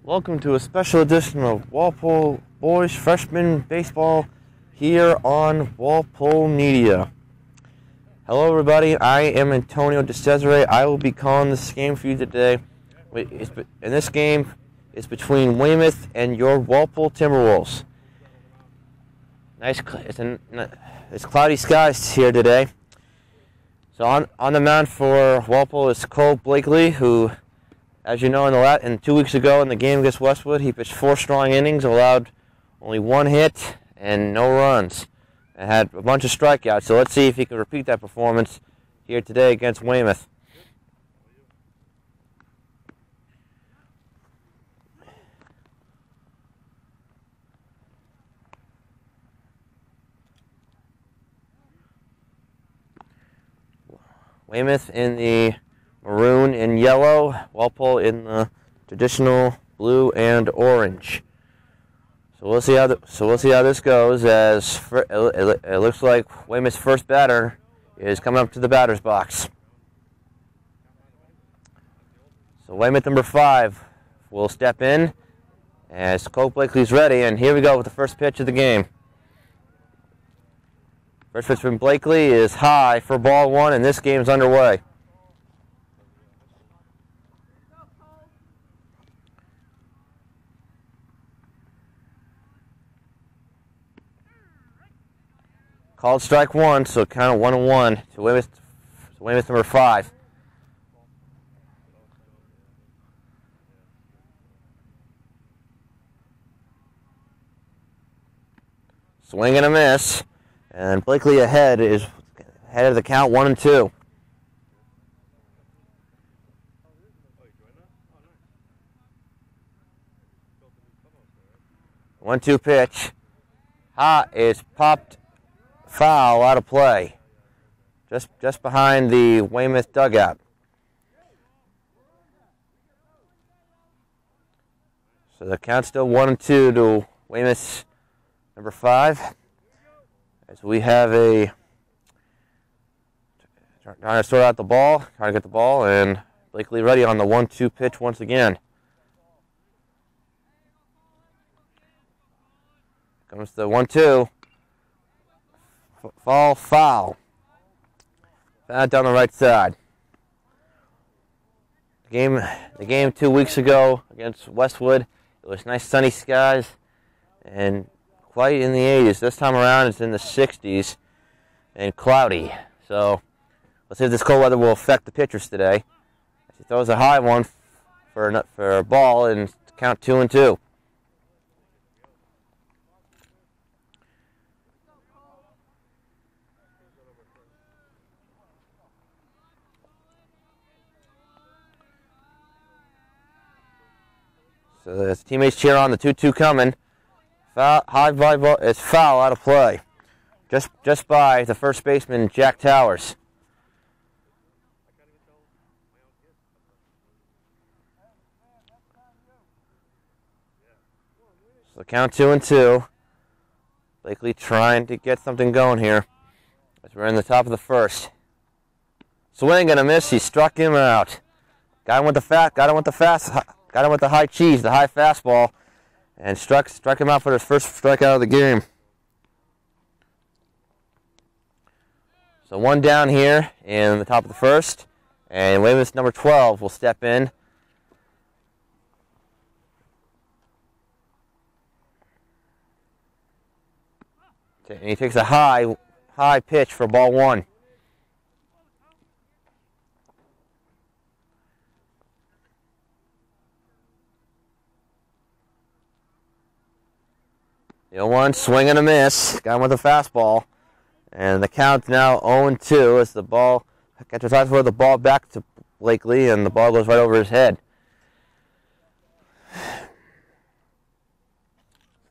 Welcome to a special edition of Walpole Boys Freshman Baseball here on Walpole Media. Hello everybody, I am Antonio DeCesare. I will be calling this game for you today. And this game is between Weymouth and your Walpole Timberwolves. It's cloudy skies here today. So on the mound for Walpole is Cole Blakely, who, as you know, in 2 weeks ago in the game against Westwood, he pitched 4 strong innings, allowed only 1 hit and no runs, and had a bunch of strikeouts. So let's see if he can repeat that performance here today against Weymouth. Weymouth in the maroon and yellow, Walpole in the traditional blue and orange. So we'll see how this goes. As it looks like Weymouth's first batter is coming up to the batter's box. So Weymouth number 5 will step in as Cole Blakely's ready, and here we go with the first pitch of the game. First pitch from Blakely is high for ball 1, and this game's underway. Called strike 1, so count of 1-1 to Weymouth number 5. Swing and a miss. And Blakely ahead of the count, 1-2. One-two pitch. Is popped foul out of play. Just behind the Weymouth dugout. So the count's still 1-2 to Weymouth number 5. As we have trying to sort out the ball, trying to get the ball, and Blakely ready on the 1-2 pitch once again. Comes the 1-2. Foul. Foul down the right side. The game 2 weeks ago against Westwood, it was nice sunny skies and quite in the 80s. This time around it's in the 60s and cloudy. So let's see if this cold weather will affect the pitchers today. He throws a high one for a ball and count 2-2. So his teammates cheer on, the 2-2 coming. High fly ball is foul out of play, just by the first baseman Jack Towers. So count 2-2. Blakely trying to get something going here as we're in the top of the first. Swing and a miss. He struck him out. Got him with the high cheese, the high fastball. And struck him out for his first strikeout of the game. So one down here in the top of the first. And Weymouth number 12 will step in. And he takes a high pitch for ball 1. The 0-1, swing and a miss. Got him with a fastball. And the count's now 0-2 as the ball catcher tries to throw the ball back to Blakely, and the ball goes right over his head.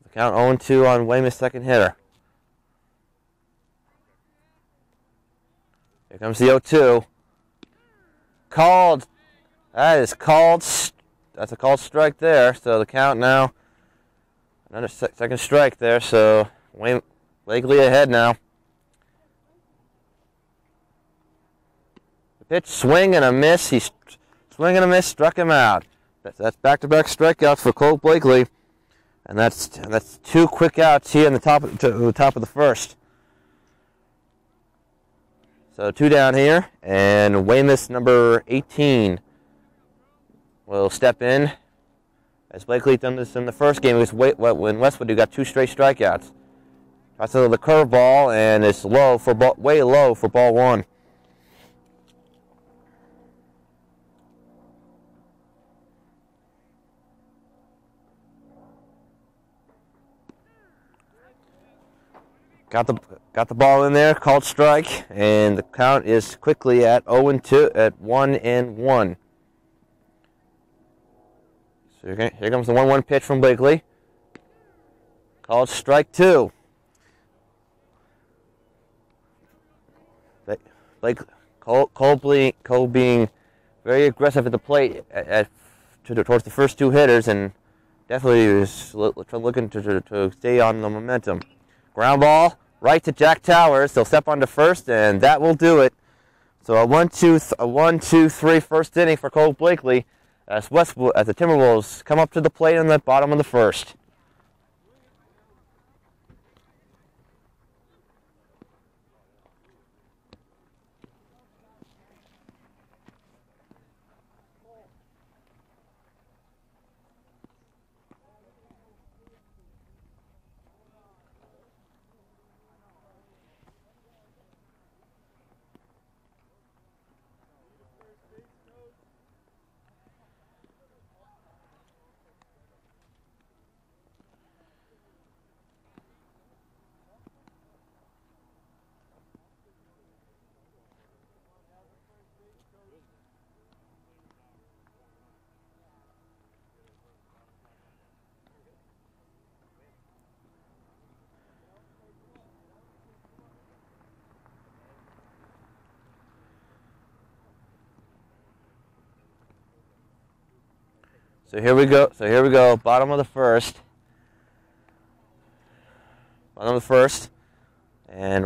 The count 0-2 on Weymouth's second hitter. Here comes the 0-2. Called. That's a called strike there. So the count now. Another second strike there, so Blakely ahead now. The pitch, swing and a miss. Swing and a miss, struck him out. That's back-to-back strikeouts for Cole Blakely, and that's 2 quick outs here in the top of the first. So 2 down here, and Weymouth number 18 will step in. As Blakely done this in the first game, it was when Westwood who got 2 straight strikeouts. That's the curveball, and it's way low for ball 1. Got the ball in there, called strike, and the count is quickly at 0-2, at 1-1. So here comes the 1-1 pitch from Blakely. Called strike 2. Cole being very aggressive at the plate towards the first 2 hitters, and definitely was looking to stay on the momentum. Ground ball right to Jack Towers. They'll step onto first, and that will do it. So a 1-2-3 first inning for Cole Blakely as the Timberwolves come up to the plate in the bottom of the first. So here we go. Bottom of the first. And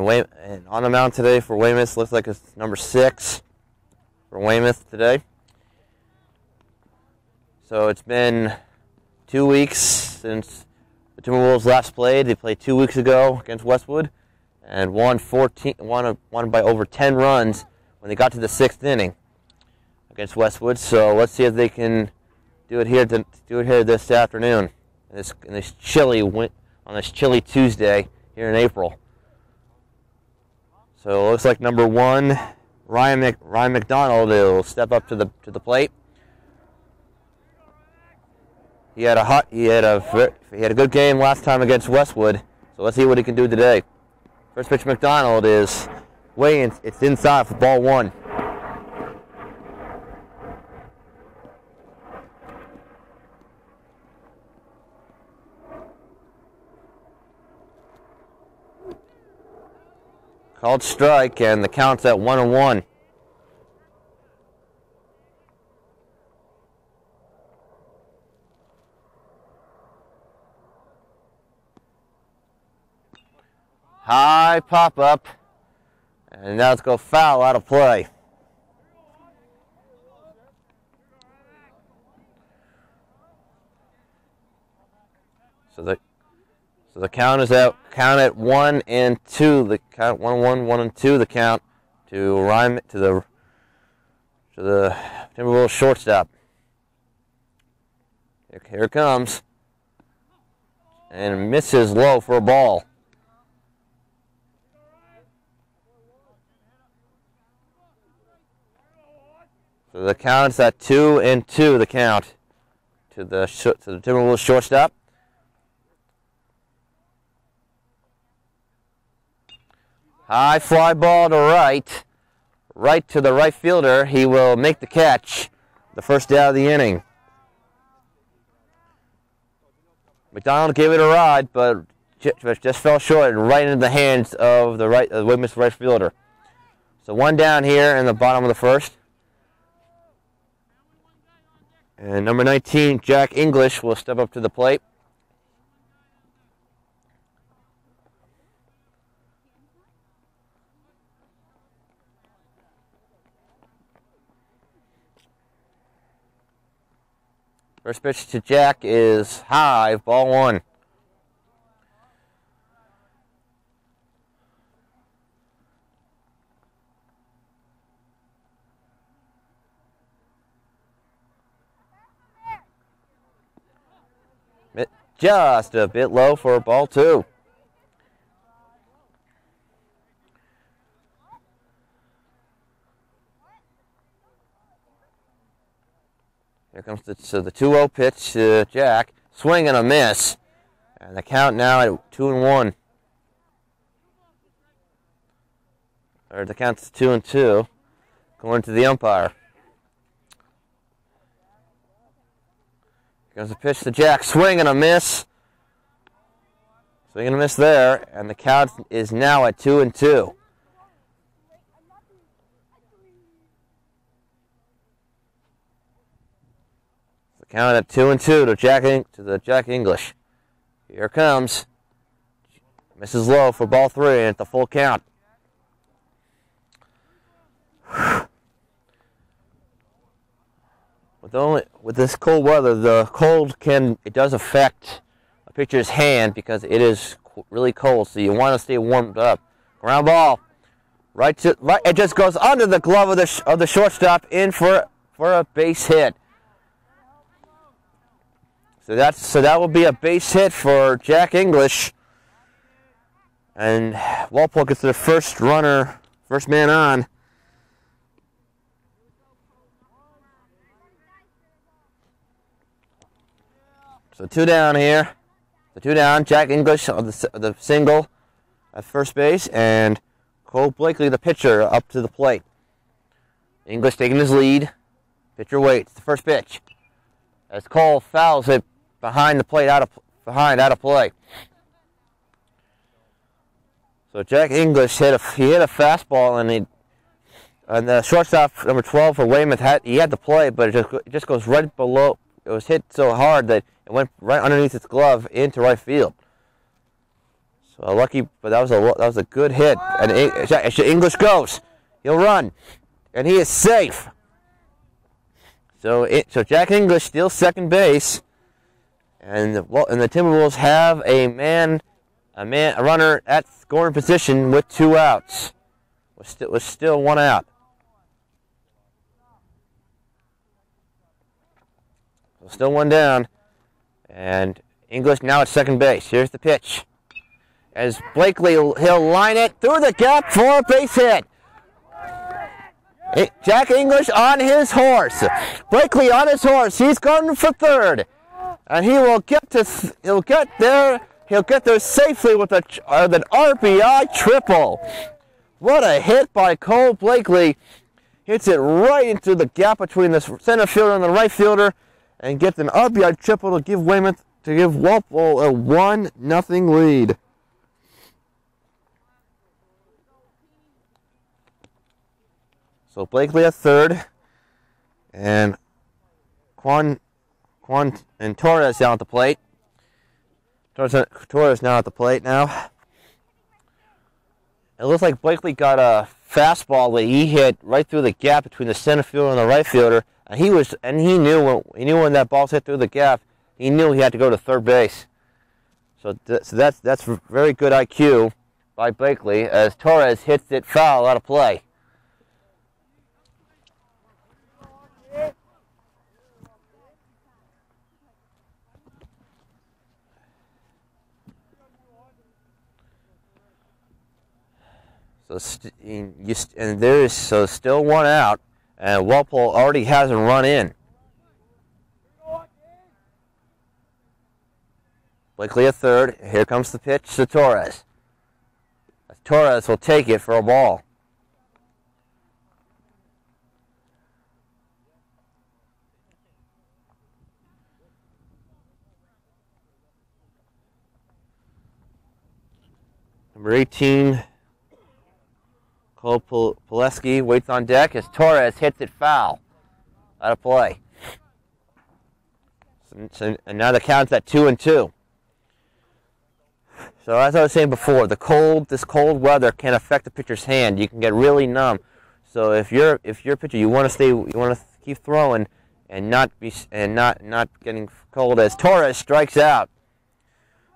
on the mound today for Weymouth looks like it's number 6 for Weymouth today. So it's been 2 weeks since the Timberwolves last played. They played 2 weeks ago against Westwood and won by over 10 runs when they got to the 6th inning against Westwood. So let's see if they can do it here this afternoon on this chilly Tuesday here in April. So it looks like number 1, Ryan McDonald, will step up to the plate. He had a good game last time against Westwood. So let's see what he can do today. First pitch, McDonald is it's inside for ball 1. Called strike, and the count's at 1-1. High pop up, and now let's go foul out of play. So the count is at 1 and 2. The count 1-1, 1 and 2. The count to the Timberwolves shortstop. Here it comes, and misses low for a ball. So the count's at 2 and 2. The count to the Timberwolves shortstop. High fly ball to right to the right fielder. He will make the catch, the first out of the inning. McDonald gave it a ride, but just fell short and right into the hands of the Weymouth right fielder. So 1 down here in the bottom of the first. And number 19, Jack English, will step up to the plate. First pitch to Jack is high, ball one. Just a bit low for ball two. Here comes the 2-0 pitch to Jack. Swing and a miss. And the count now at 2-1. Or the count's 2-2. Going to the umpire. Here comes the pitch to Jack. Swing and a miss. Swing and a miss there. And the count is now at 2-2. Count at 2-2 to Jack English. Here comes. Misses low for ball three and at the full count. With this cold weather, the cold it does affect a pitcher's hand because it is really cold. So you want to stay warmed up. Ground ball, right. It just goes under the glove of the shortstop in for a base hit. So that will be a base hit for Jack English. And Walpole gets their first man on. So 2 down here. The 2 down. Jack English on the single at first base, and Cole Blakely, the pitcher, up to the plate. English taking his lead. Pitcher waits. The first pitch. As Cole fouls it behind the plate, out of play. So Jack English hit a fastball, and the shortstop number 12 for Weymouth he had the play, but it just goes right below. It was hit so hard that it went right underneath its glove into right field. So lucky, but that was a good hit. And English goes. He'll run, and he is safe. So Jack English steals second base, and the Timberwolves have a runner at scoring position with 2 outs. Was still 1 out. So still 1 down, and English now at second base. Here's the pitch. As Blakely, he'll line it through the gap for a base hit. Jack English on his horse. Blakely on his horse. He's going for third, and he'll get there safely with an RBI triple. What a hit by Cole Blakely! Hits it right into the gap between the center fielder and the right fielder, and gets an RBI triple to give Walpole a 1-0 lead. So Blakely at third, and Quan and Torres down at the plate. Torres now at the plate now. It looks like Blakely got a fastball that he hit right through the gap between the center fielder and the right fielder, and he knew when that ball's hit through the gap, he knew he had to go to third base. So that's very good IQ by Blakely as Torres hits it foul out of play. So still 1 out, and Walpole already has a run in. Blakely at third. Here comes the pitch to Torres. Torres will take it for a ball. Number 18. Cole Pileski waits on deck as Torres hits it foul out of play. And now the count's at 2-2. So as I was saying before, this cold weather can affect the pitcher's hand. You can get really numb. So if you're a pitcher, you want to keep throwing and not getting cold as Torres strikes out.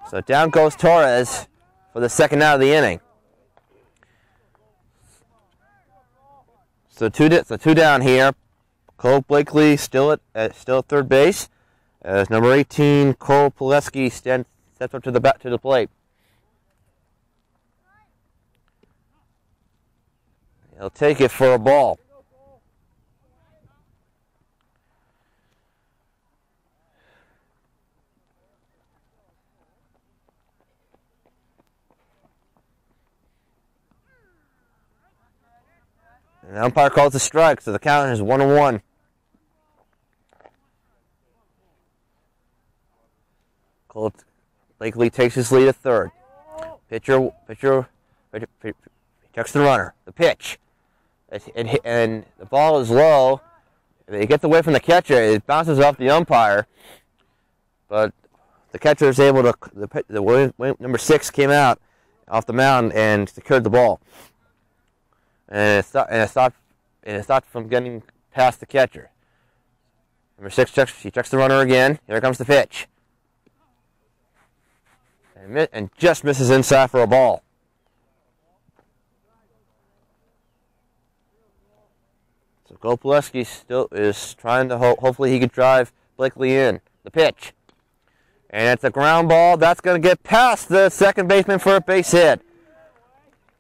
So down goes Torres for the second out of the inning. So two down here. Cole Blakely still at third base, as number 18 Cole Pileski steps up to the plate. He'll take it for a ball. And the umpire calls a strike, so the count is 1-1. Cole Blakely takes his lead at third. Pitcher checks the runner. The pitch. And the ball is low. It gets away from the catcher. It bounces off the umpire. But the catcher is able to, number 6 came out off the mound and secured the ball. And it stopped from getting past the catcher. Number 6 checks the runner again. Here comes the pitch. And just misses inside for a ball. So Gopaleski still is trying to hopefully he could drive Blakely in. The pitch. And it's a ground ball. That's going to get past the second baseman for a base hit.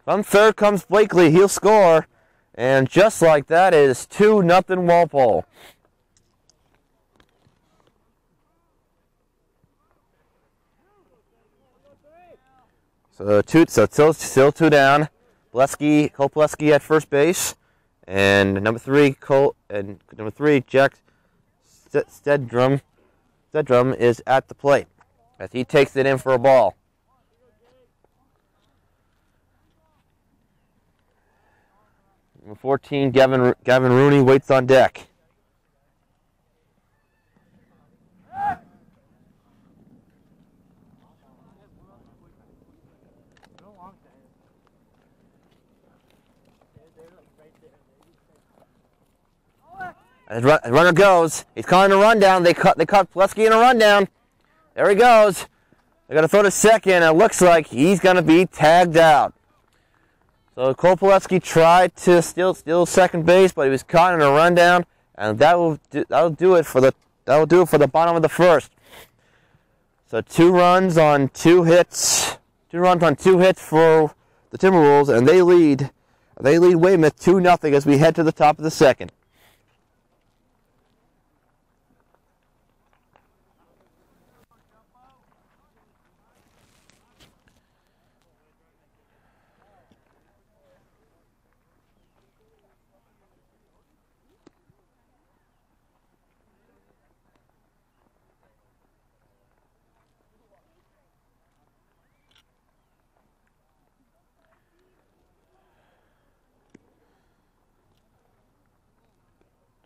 From third comes Blakely. He'll score. And just like that, it is 2-0 Walpole. So still 2 down. Cole Pileski at first base, and number 3 Jack Stedrum is at the plate as he takes it in for a ball. Number 14 Gavin Rooney waits on deck. As runner goes, he's calling a rundown. They cut Pileski in a rundown. There he goes. They're going to throw to second. It looks like he's going to be tagged out. So Cole Pileski tried to steal second base, but he was caught in a rundown, and that'll do it for the bottom of the first. So 2 runs on 2 hits. 2 runs on 2 hits for the Timberwolves, and they lead Weymouth 2-0 as we head to the top of the second.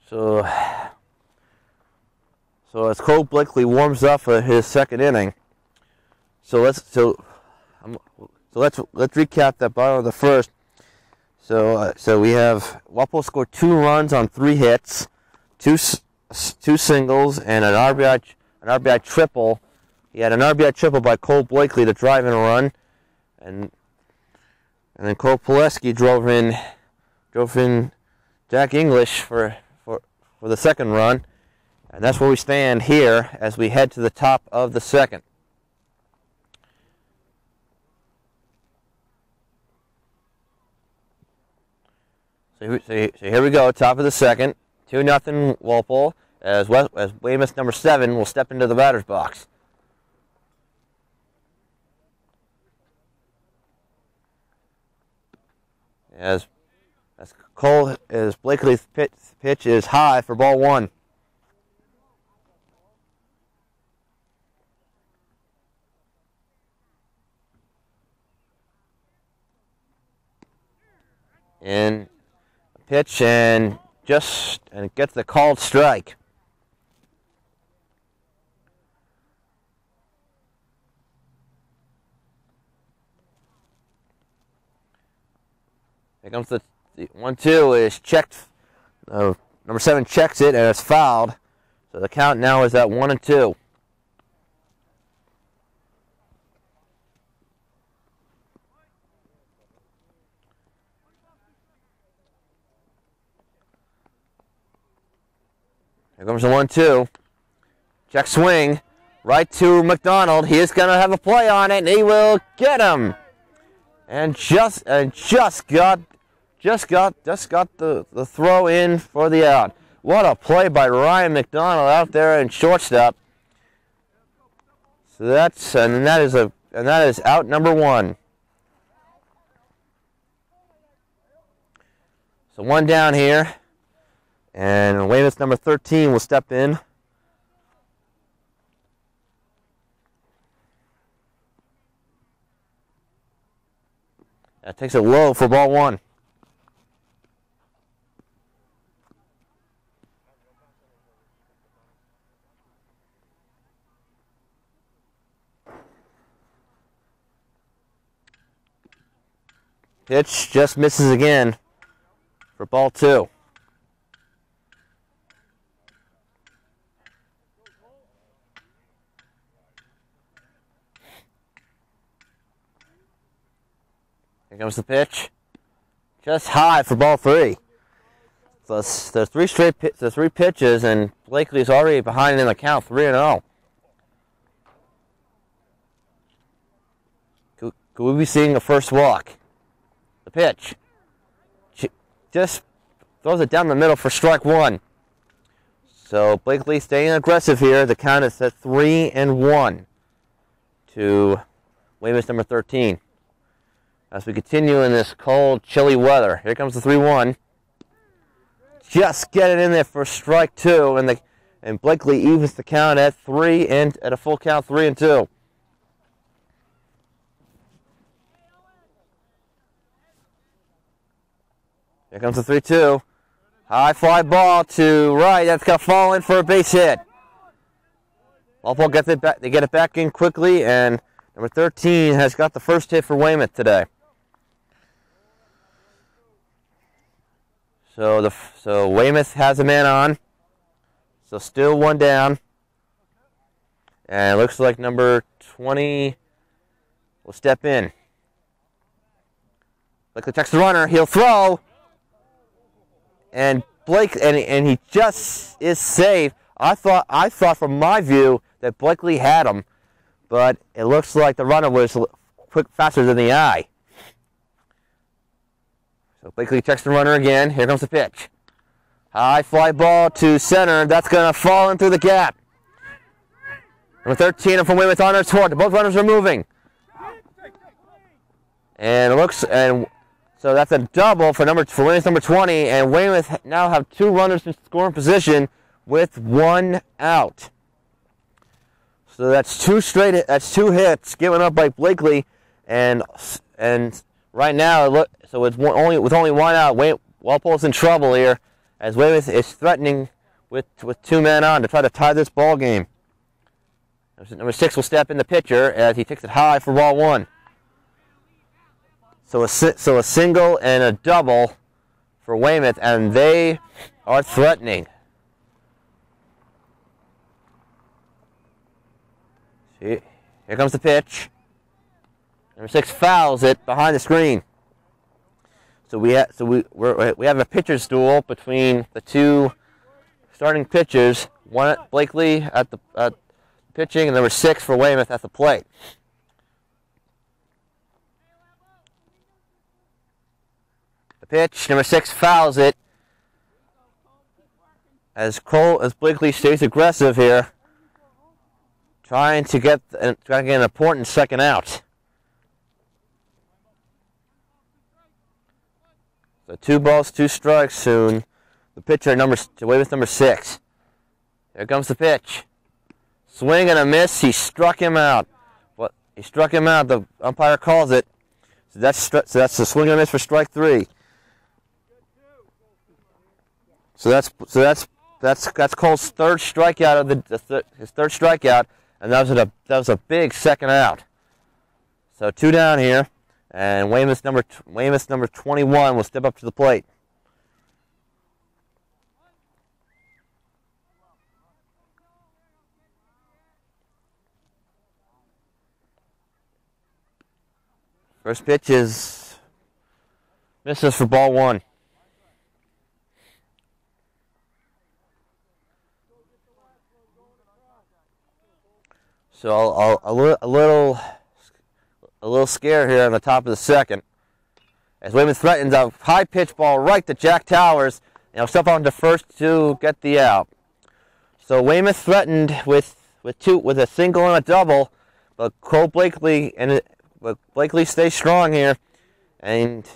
So as Cole Blakely warms up for his second inning, let's recap that bottom of the first. So we have Walpole scored 2 runs on 3 hits, 2 singles, and an RBI triple. He had an RBI triple by Cole Blakely to drive in a run, and then Cole Pileski drove in Jack English for the second run, and that's where we stand here as we head to the top of the second. So here we go, top of the second, 2-0 Walpole, as Weymouth number 7 will step into the batter's box. As Blakely's pitch is high for ball 1. And pitch and gets the called strike. Here comes the 1-2 is checked. Number 7 checks it and it's fouled. So the count now is at 1-2. Here comes the 1-2. Check swing. Right to McDonald. He is going to have a play on it, and he will get him. And just got the throw in for the out. What a play by Ryan McDonald out there in shortstop. So that is out number 1. So 1 down here. And Weymouth number 13 will step in. That takes it low for ball 1. Pitch just misses again for ball 2. Here comes the pitch. Just high for ball 3. So there's 3 pitches, and Blakely's already behind in the count, 3-0. Could we be seeing a first walk? The pitch. Just throws it down the middle for strike 1. So Blakely staying aggressive here. The count is at 3-1 to Weymouth number 13. As we continue in this cold, chilly weather. Here comes the 3-1. Just get it in there for strike 2, and Blakely evens the count at 3 and at a full count, 3-2. Here comes the 3-2. High fly ball to right. That's going to fall in for a base hit. Walpole gets it back. They get it back in quickly, and number 13 has got the first hit for Weymouth today. So Weymouth has a man on. So still 1 down. And it looks like number 20 will step in. Blakely checks the runner. He'll throw. And and he just is safe. I thought from my view that Blakely had him, but it looks like the runner was faster than the eye. So Blakely checks the runner again. Here comes the pitch. High fly ball to center. That's going to fall in through the gap. Number 13 from Weymouth on their tour. Both runners are moving. And so that's a double for Weymouth number 20. And Weymouth now have 2 runners in scoring position with 1 out. So that's 2 hits given up by Blakely, and right now with only 1 out, Walpole's in trouble here as Weymouth is threatening with 2 men on to try to tie this ball game. Number 6 will step in the pitcher as he takes it high for ball 1. So a single and a double for Weymouth, and they are threatening. See, here comes the pitch. Number 6 fouls it behind the screen. So we have a pitcher's duel between the 2 starting pitchers. One Blakely at pitching, and number 6 for Weymouth at the plate. The pitch, number 6 fouls it. As Blakely stays aggressive here, trying to get an important second out. So 2 balls, 2 strikes soon. The pitcher to Weymouth number 6. Here comes the pitch. Swing and a miss. He struck him out. He struck him out. The umpire calls it. So that's the swing and a miss for strike 3. So that's Cole's 3rd strikeout of his 3rd strikeout, and that was a big second out. So 2 down here, and Weymouth number 21 will step up to the plate. First pitch is misses for ball one. So a little scare here on the top of the second. As Weymouth threatens a high pitch ball right to Jack Towers, and he'll step on to first to get the out. So Weymouth threatened with a single and a double, but Blakely stays strong here, and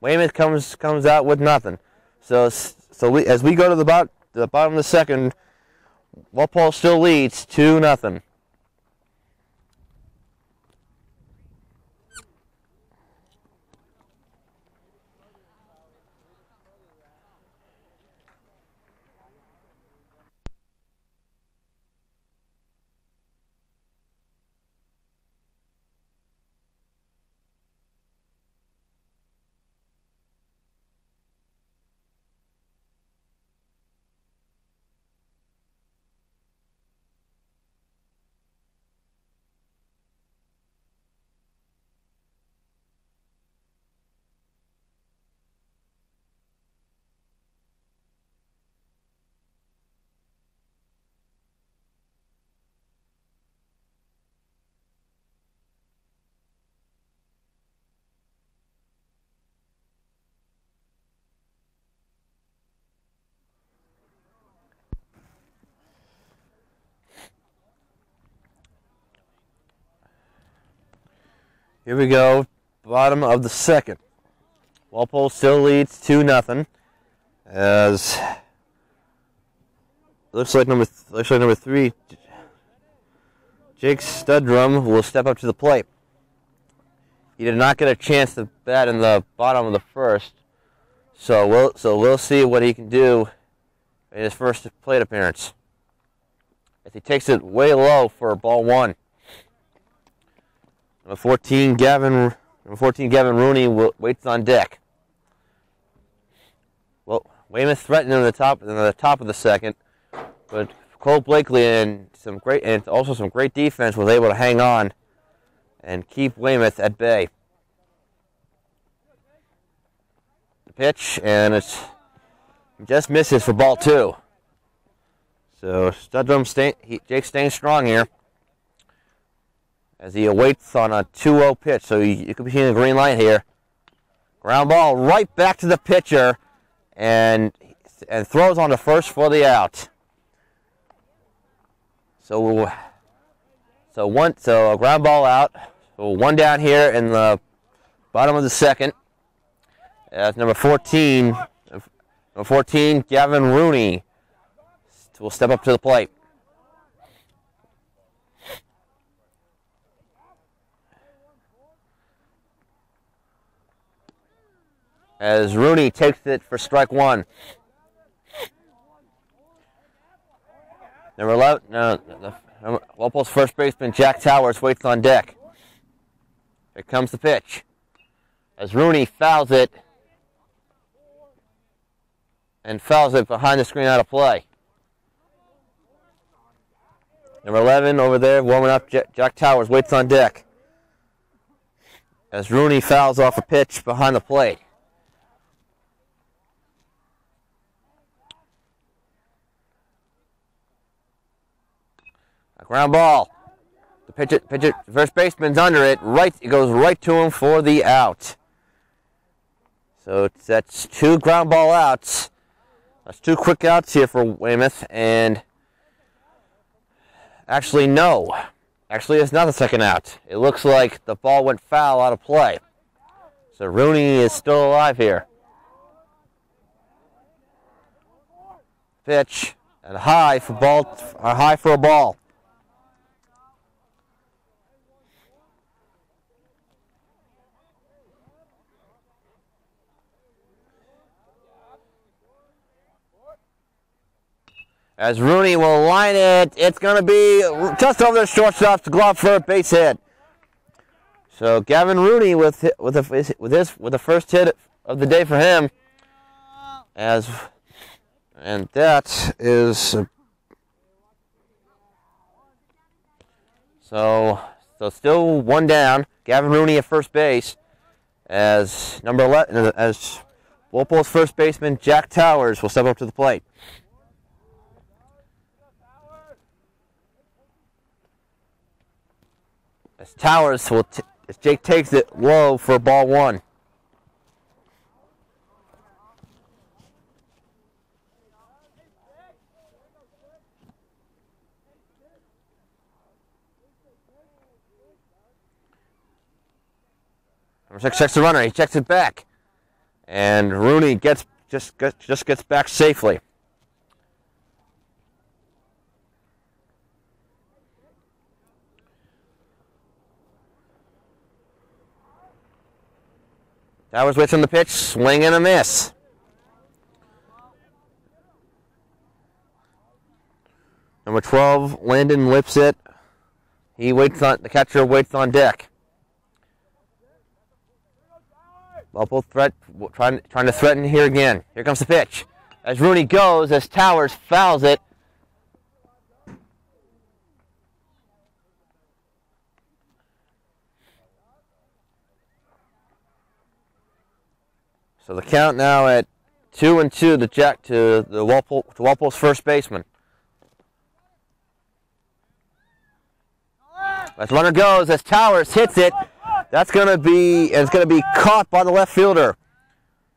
Weymouth comes out with nothing. So as we go to the bottom of the second, Walpole still leads 2-0. Here we go, bottom of the second. Walpole still leads 2-0. As looks like number 3, Jake Studrum will step up to the plate. He did not get a chance to bat in the bottom of the first, so we'll see what he can do in his first plate appearance. As he takes it way low for ball one. Number 14, Gavin Rooney waits on deck. Well, Weymouth threatened in the top of the second, but Cole Blakely and also some great defense was able to hang on and keep Weymouth at bay. The pitch, and it just misses for ball two. So Jake staying strong here as he awaits on a 2-0 pitch. So you could be seeing a green light here. Ground ball right back to the pitcher, and throws on to first for the out. So a ground ball out. So one down here in the bottom of the second. As number 14, Gavin Rooney will step up to the plate. As Rooney takes it for strike one. Number 11, Walpole's first baseman, Jack Towers, waits on deck. Here comes the pitch. As Rooney fouls it behind the screen out of play. Number 11 over there, warming up, Jack Towers waits on deck. As Rooney fouls off a pitch behind the plate. Ground ball. The pitcher, first baseman's under it. It goes right to him for the out. So that's two ground ball outs. That's two quick outs here for Weymouth. And actually, no. Actually, it's not the second out. It looks like the ball went foul out of play. So Rooney is still alive here. Pitch and high for a ball. As Rooney will line it, it's going to be just over the shortstop's glove for a base hit. So Gavin Rooney with the first hit of the day for him, and that is so So still one down. Gavin Rooney at first base as number 11, as Walpole's first baseman Jack Towers will step up to the plate. As Towers will, as Jake takes it low for ball one. Number 6 checks the runner. He checks it back, and Rooney just gets back safely. Towers waits on the pitch, swing and a miss. Number 12, Landon lips it. He waits on the catcher waits on deck. Walpole trying to threaten here again. Here comes the pitch. As Rooney goes, as Towers fouls it. So the count now at 2-2 to Walpole's first baseman. As runner goes, as Towers hits it. It's going to be caught by the left fielder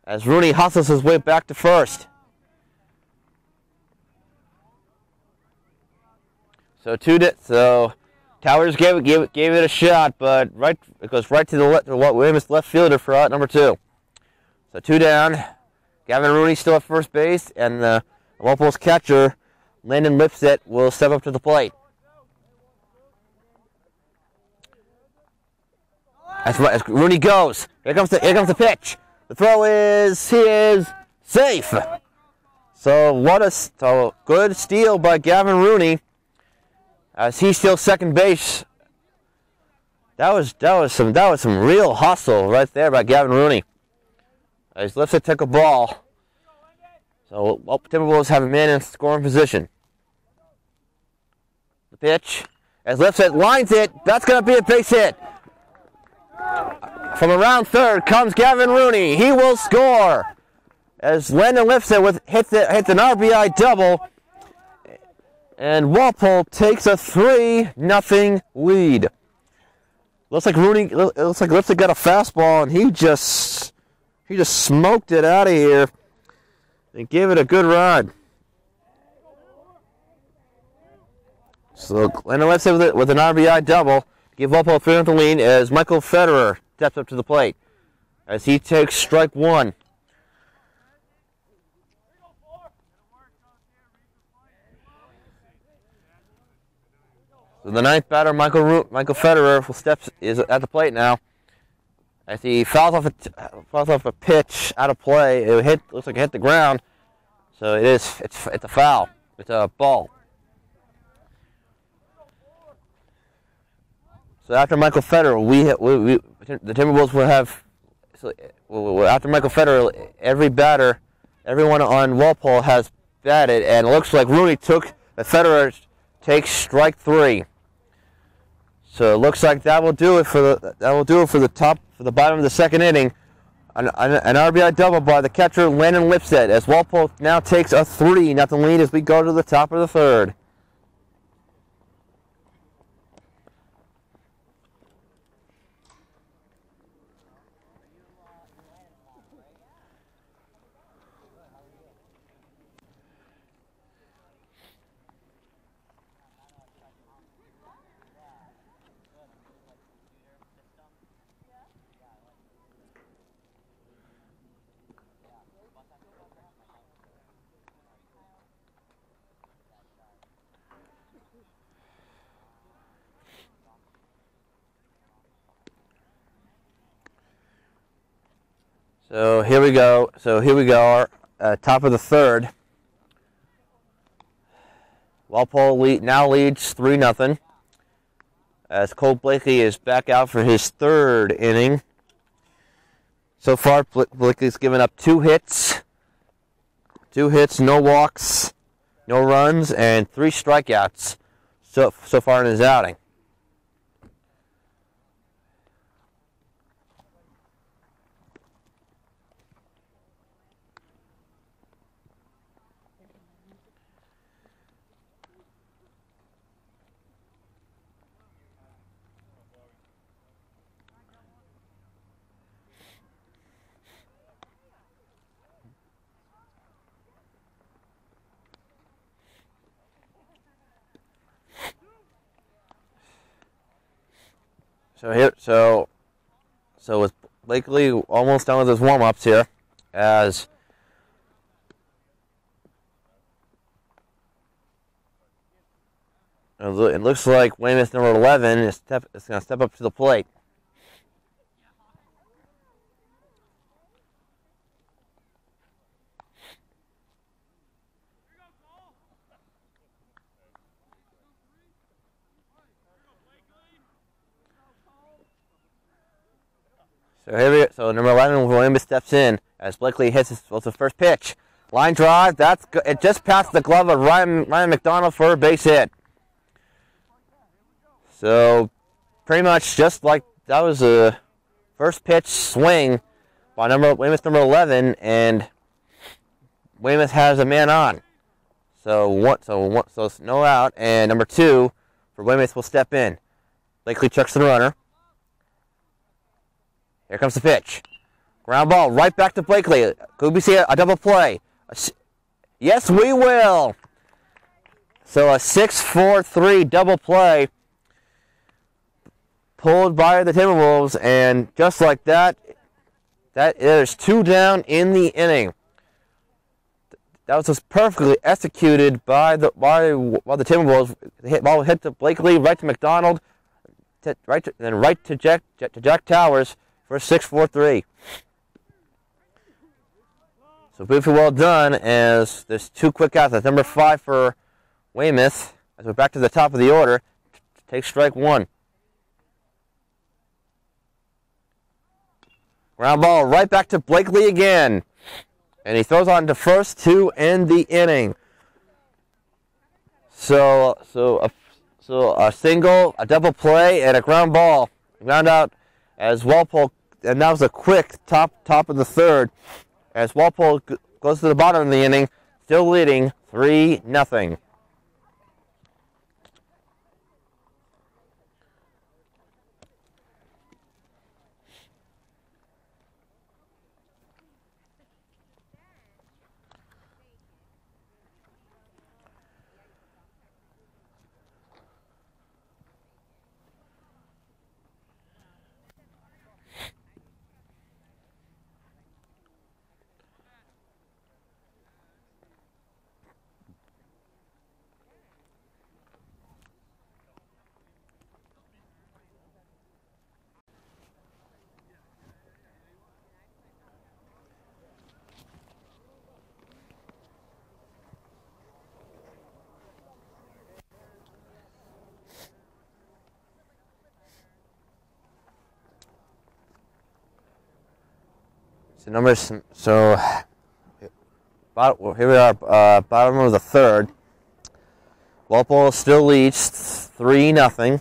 as Rooney hustles his way back to first. So Towers gave it a shot, but it goes right to the Weymouth left fielder for out number 2. So 2 down. Gavin Rooney still at first base, and the Walpole's catcher Landon Lipset will step up to the plate. As Rooney goes, here comes the pitch. The throw is safe. So good steal by Gavin Rooney, as he steals second base. That was some real hustle right there by Gavin Rooney. As Lipset took a ball. So Timberwolves have a man in scoring position. The pitch, as Lipset lines it, that's going to be a base hit. From around third comes Gavin Rooney. He will score as Landon Lipset hits an RBI double, and Walpole takes a 3-0 lead. Looks like Lipset got a fastball, and he just smoked it out of here and gave it a good ride. So Landon Lipset with an RBI double. Give Walpole a 3-0 lead as Michael Federer steps up to the plate as he takes strike 1. So the ninth batter, Michael Federer, is at the plate now as he fouls off a pitch out of play. Looks like it hit the ground, so it's a foul. It's a ball. So after Michael Federer, the Timberwolves will have. So after Michael Federer, everyone on Walpole has batted, and it looks like Federer takes strike 3. So it looks like that will do it for the bottom of the second inning. An RBI double by the catcher Landon Lipset as Walpole now takes a 3-0 lead as we go to the top of the third. So here we go. Top of the third. Walpole now leads 3-0. As Cole Blakely is back out for his third inning. So far, Blakely's given up 2 hits. 2 hits, no walks, no runs, and 3 strikeouts so far in his outing. So with Blakely almost done with his warm-ups here, as it looks like Weymouth number 11 is going to step up to the plate. So number 11, Weymouth steps in as Blakely hits his first pitch. Line drive, it just passed the glove of Ryan McDonald for a base hit. So pretty much just like that was a first pitch swing by Weymouth number 11, and Weymouth has a man on. So it's no out, and number 2 for Weymouth will step in. Blakely checks the runner. Here comes the pitch. Ground ball right back to Blakely. Could we see a double play? Yes, we will. So a 6-4-3 double play pulled by the Timberwolves, and just like that, there's 2 down in the inning. That was just perfectly executed by the Timberwolves. The ball hit to Blakely, right to McDonald, right to Jack Towers for 6-4-3. So beautifully well done, as there's 2 quick outs. That's number 5 for Weymouth. As we're back to the top of the order, take strike 1. Ground ball right back to Blakely again. And he throws on to first to end the inning. So a single, a double play, and a ground ball. Ground out as Walpole, and that was a quick top of the third, as Walpole goes to the bottom of the inning, still leading 3-0. So here we are, bottom of the third. Walpole still leads 3-0.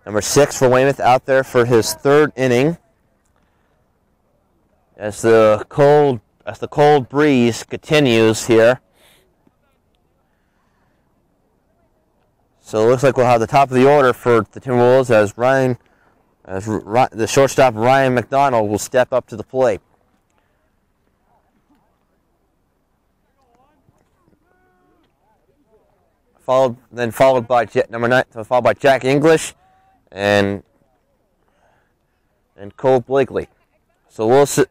Number 6 for Weymouth out there for his 3rd inning. As the cold breeze continues here. So it looks like we'll have the top of the order for the Timberwolves as the shortstop Ryan McDonald will step up to the plate. Followed by number 9, followed by Jack English and Cole Blakely. So we'll see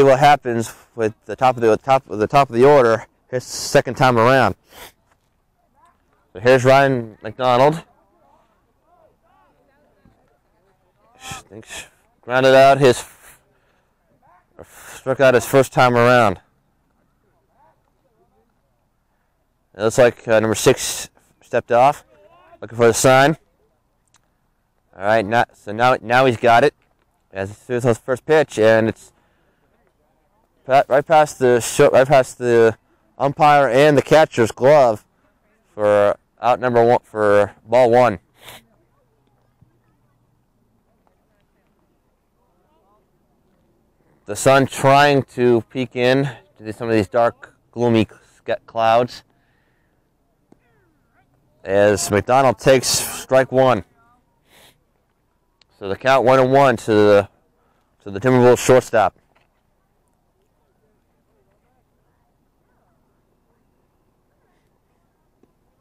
what happens with the top of the order his second time around. So here's Ryan McDonald. Struck out his first time around. It looks like number 6 stepped off, looking for the sign. All right, now he's got it. As he throws his first pitch, and it's right past the umpire and the catcher's glove for out number 1 for ball 1. The sun trying to peek in to some of these dark, gloomy clouds. As McDonald takes strike 1. So the count 1-1 to the Timberwolves shortstop.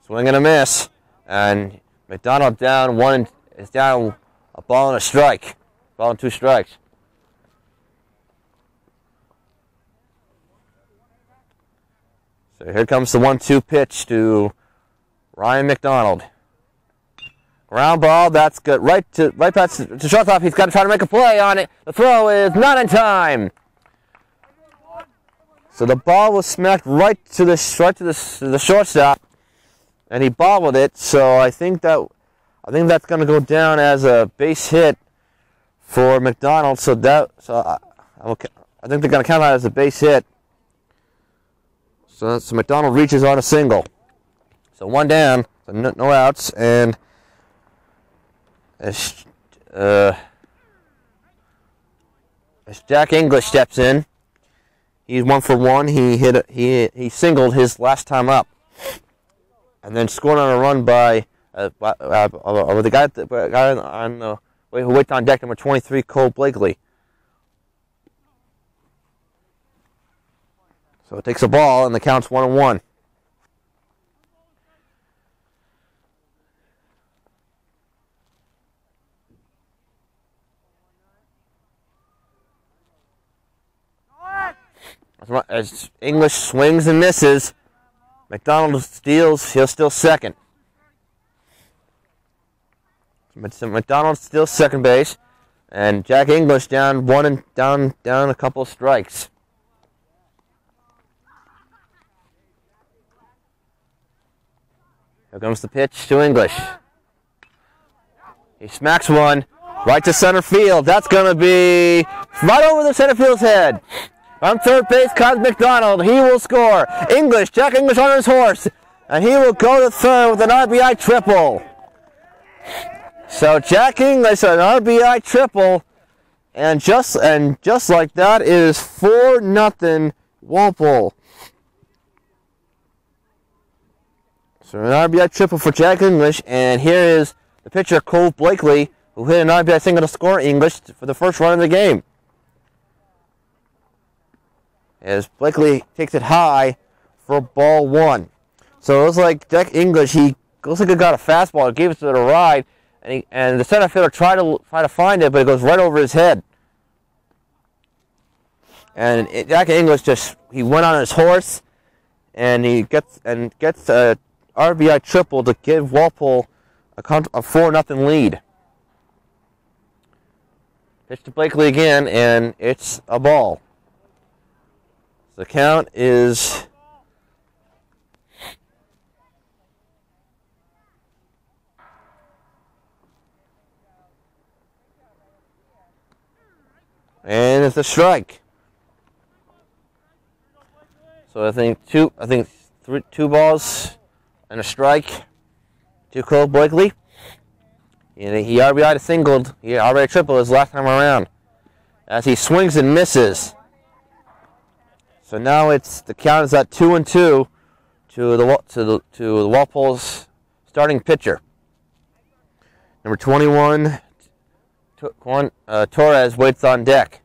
Swing and a miss, and McDonald down one. Is down a ball and a strike. Ball and 2 strikes. So here comes the 1-2 pitch to Ryan McDonald. Ground ball, that's good. Right past to shortstop. He's got to try to make a play on it. The throw is not in time. So the ball was smacked right to the shortstop, and he bobbled it. So I think that's going to go down as a base hit for McDonald. I think they're going to count that as a base hit. So McDonald reaches on a single. So 1 down, so no outs, and as Jack English steps in, he's 1 for 1. He singled his last time up, and then scored on a run by the guy on the who waits on deck, number 23, Cole Blakely. So it takes a ball, and the count's 1-1. As English swings and misses, McDonald steals. He'll steal second. McDonald steals second base, and Jack English down a couple of strikes. Here comes the pitch to English. He smacks one right to center field. That's going to be right over the center field's head. On third base comes McDonald. He will score. Jack English on his horse, and he will go to third with an RBI triple. So Jack English an RBI triple, and just like that, it is 4-0 Walpole. So an RBI triple for Jack English, and here is the pitcher Cole Blakely, who hit an RBI single to score English for the first run of the game. As Blakely takes it high for ball 1. So it looks like Jack English, he looks like he got a fastball, gave it to it a ride, and the center fielder tried to find it, but it goes right over his head. And Jack English he went on his horse, and he gets a RBI triple to give Walpole a 4-0 lead. Pitch to Blakely again, and it's a ball. The count is and it's a strike. So I think two balls and a strike to Cole Blakely. And he RBI'd a singled. He RBI triple his last time around, as he swings and misses. So now the count is at 2-2 to the Walpole's starting pitcher. Number 21, Torres waits on deck.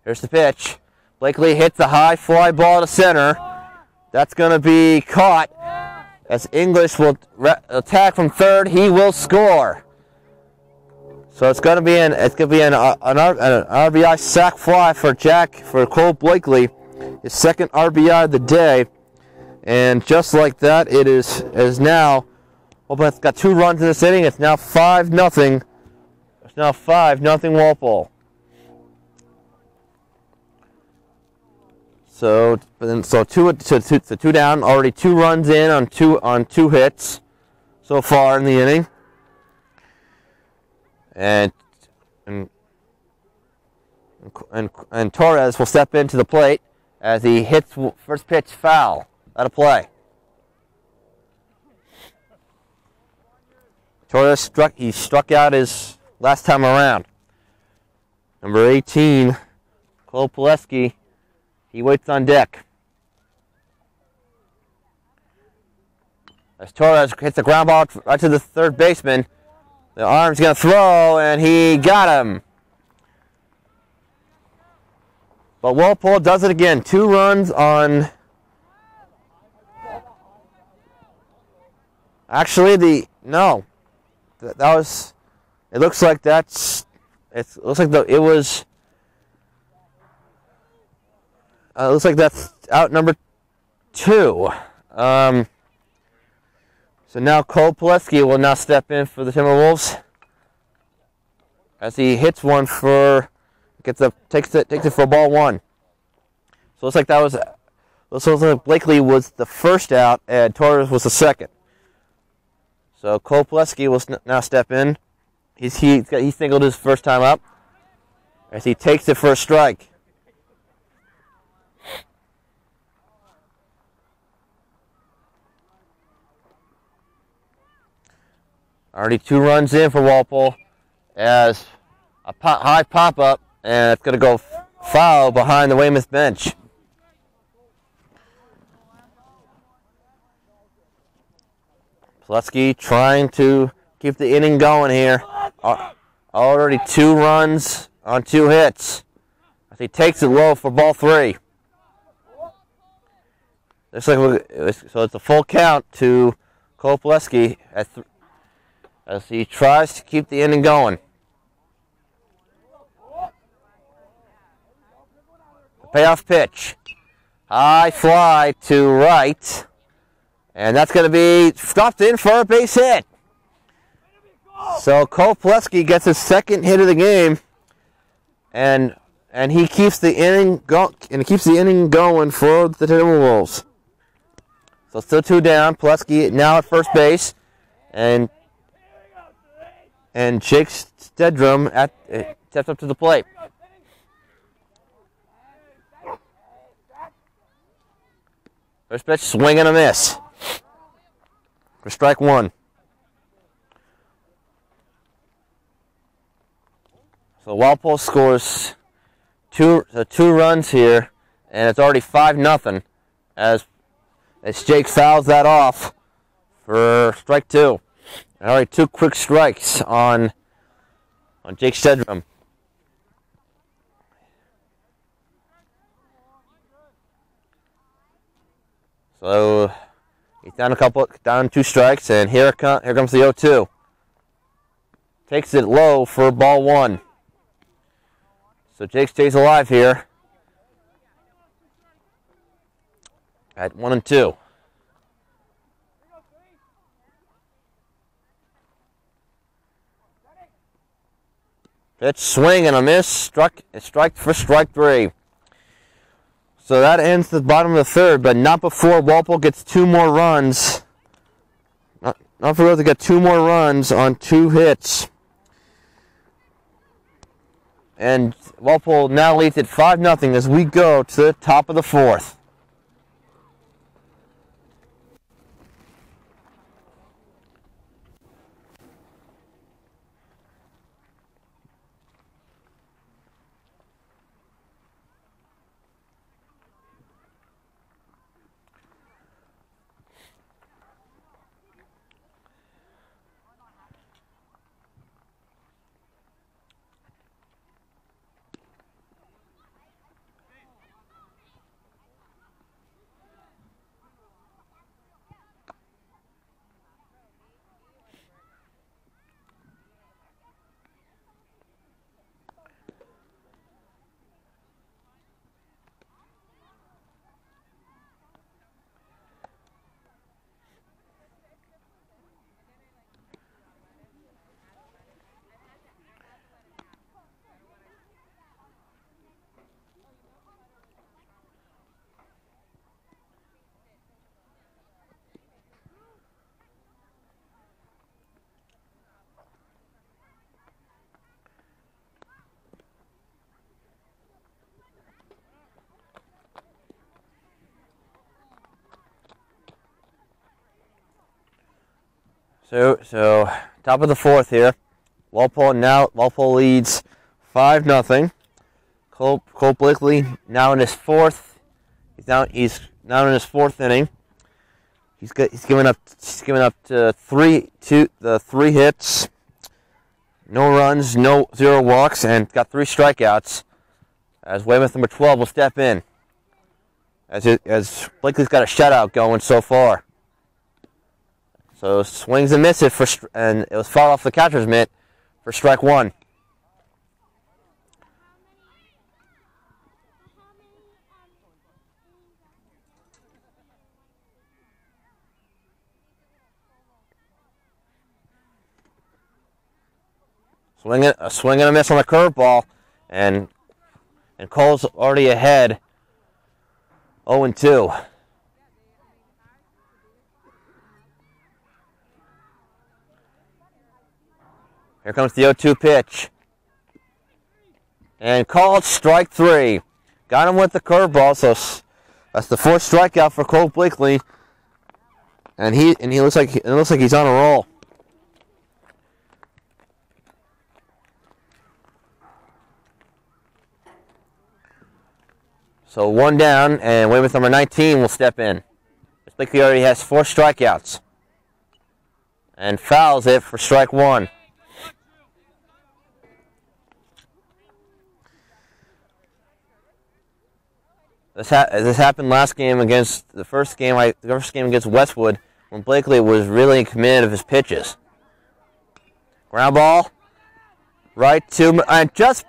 Here's the pitch. Blakely hits a high fly ball to center. That's going to be caught, as English will attack from third. He will score. So it's going to be an RBI sac fly for Cole Blakely. His second RBI of the day, and just like that, it is now. It's got 2 runs in this inning. It's now 5-0. It's now 5-0 Walpole. So 2 down. Already 2 runs in on 2 hits so far in the inning, and Torres will step into the plate as he hits first pitch foul out of play. Torres struck out his last time around. Number 18, Cole Pileski, he waits on deck. As Torres hits the ground ball right to the third baseman, the arm's going to throw, and he got him. But Walpole does it again. 2 runs on... Actually, no. that was. It looks like that's. It looks like it was. Looks like that's out number 2. So now Cole Pileski will now step in for the Timberwolves as he hits one for, takes it for ball 1. So it looks like that was. So it looks like Blakely was the first out and Torres was the second. So Cole Pileski will now step in. He singled his first time up as he takes it for a strike. Already 2 runs in for Walpole as a high pop-up, and it's going to go foul behind the Weymouth bench. Pileski trying to keep the inning going here. Already 2 runs on 2 hits as he takes it low for ball 3. Looks like so it's a full count to Cole Pileski as he tries to keep the inning going. The payoff pitch. High fly to right. And that's going to be stopped in for a base hit. So Cole Pileski gets his second hit of the game. And he keeps the inning going for the Timberwolves. So still 2 down. Pileski now at first base. And Jake Stedrum steps up to the plate. First pitch, swing and a miss for strike 1. So Walpole scores 2 runs here, and it's already 5-0 as Jake fouls that off for strike 2. And already 2 quick strikes on Jake Stedrum. So he's down 2 strikes, and here comes the 0-2. Takes it low for ball 1. So Jake stays alive here at 1-2. Pitch, swing and a miss. Strike for strike 3. So that ends the bottom of the 3rd, but not before Walpole gets 2 more runs. Not before they get 2 more runs on 2 hits. And Walpole now leads at 5-0 as we go to the top of the 4th. So top of the 4th here. Walpole leads 5-0. Cole Blakely now in his 4th. He's now in his 4th inning. He's given up to 3 hits, no runs, 0 walks, and got 3 strikeouts. As Weymouth number 12 will step in. As Blakely's got a shutout going so far. So swings and misses and it was fouled off the catcher's mitt for strike one. A swing and a miss on the curveball, and Cole's already ahead, 0-2. Here comes the 0-2 pitch, and called strike three. Got him with the curveball, so that's the fourth strikeout for Cole Blakely, and he looks like he's on a roll. So one down, and Weymouth number 19 will step in. Blakely already has 4 strikeouts. And fouls it for strike one. This happened last game against the first game against Westwood, when Blakely was really in command of his pitches. Ground ball. Right to just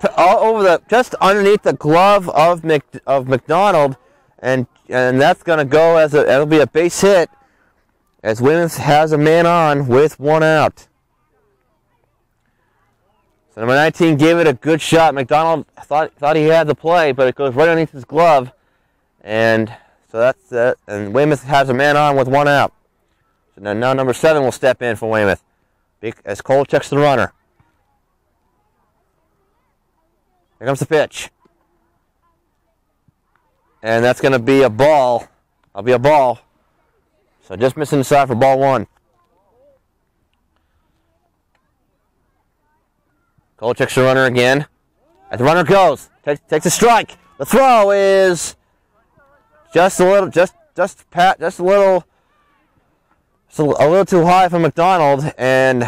underneath the glove of McDonald, and that's gonna go it'll be a base hit, as Weymouth has a man on with 1 out. So number 19 gave it a good shot. McDonald thought he had the play, but it goes right underneath his glove, and so that's it. And Weymouth has a man on with 1 out. So now number 7 will step in for Weymouth as Cole checks the runner. Here comes the pitch. And that's going to be a ball. That'll be a ball. So just missing the side for ball 1. Cole checks the runner again. As the runner goes, takes a strike. The throw is just a little too high for McDonald, and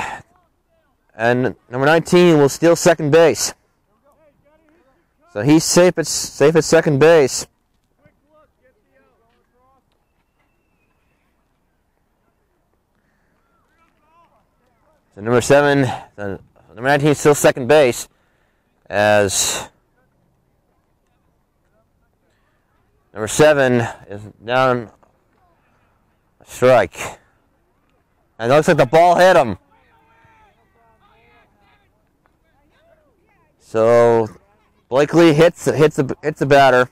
number 19 will steal second base. So he's safe at second base. So number 19 still second base, as number 7 is down a strike. And it looks like the ball hit him. So Blakely hits the batter.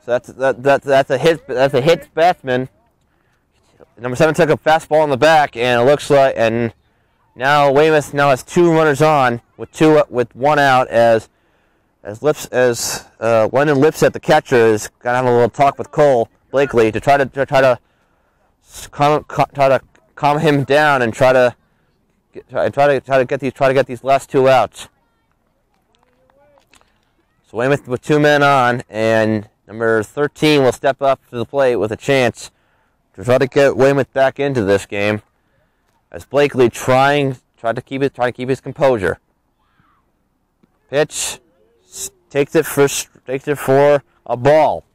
So that's a hit batsman. Number 7 took a fastball in the back, and it looks like, and now Weymouth has 2 runners on with 1 out, as London Lipset, the catcher, is gonna have a little talk with Cole Blakely to try to calm him down and try to get these last 2 outs. So Weymouth with 2 men on, and number 13 will step up to the plate with a chance to try to get Weymouth back into this game, as Blakely tried to keep his composure. Pitch, takes it for a ball.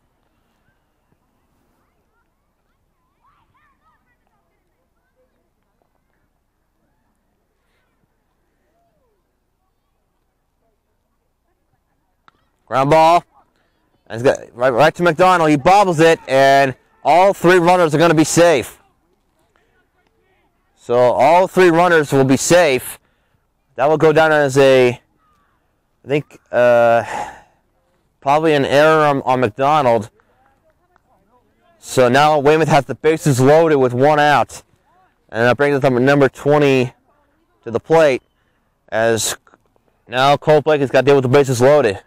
Ground ball. And it's got right to McDonald. He bobbles it, and all 3 runners are going to be safe. So all 3 runners will be safe. That will go down as I think, probably an error on McDonald. So now Weymouth has the bases loaded with 1 out. And that brings us number 20 to the plate, as now Cole Blakely's got to deal with the bases loaded.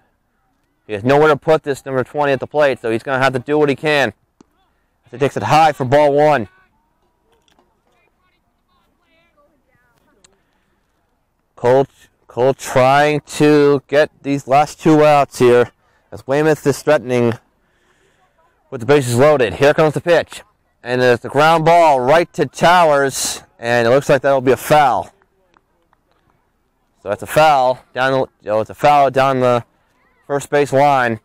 He has nowhere to put this number 20 at the plate, so he's going to have to do what he can. He takes it high for ball 1. Cole trying to get these last 2 outs here, as Weymouth is threatening with the bases loaded. Here comes the pitch, and there's the ground ball right to Towers, and it looks like that'll be a foul. So it's a foul down the first base line.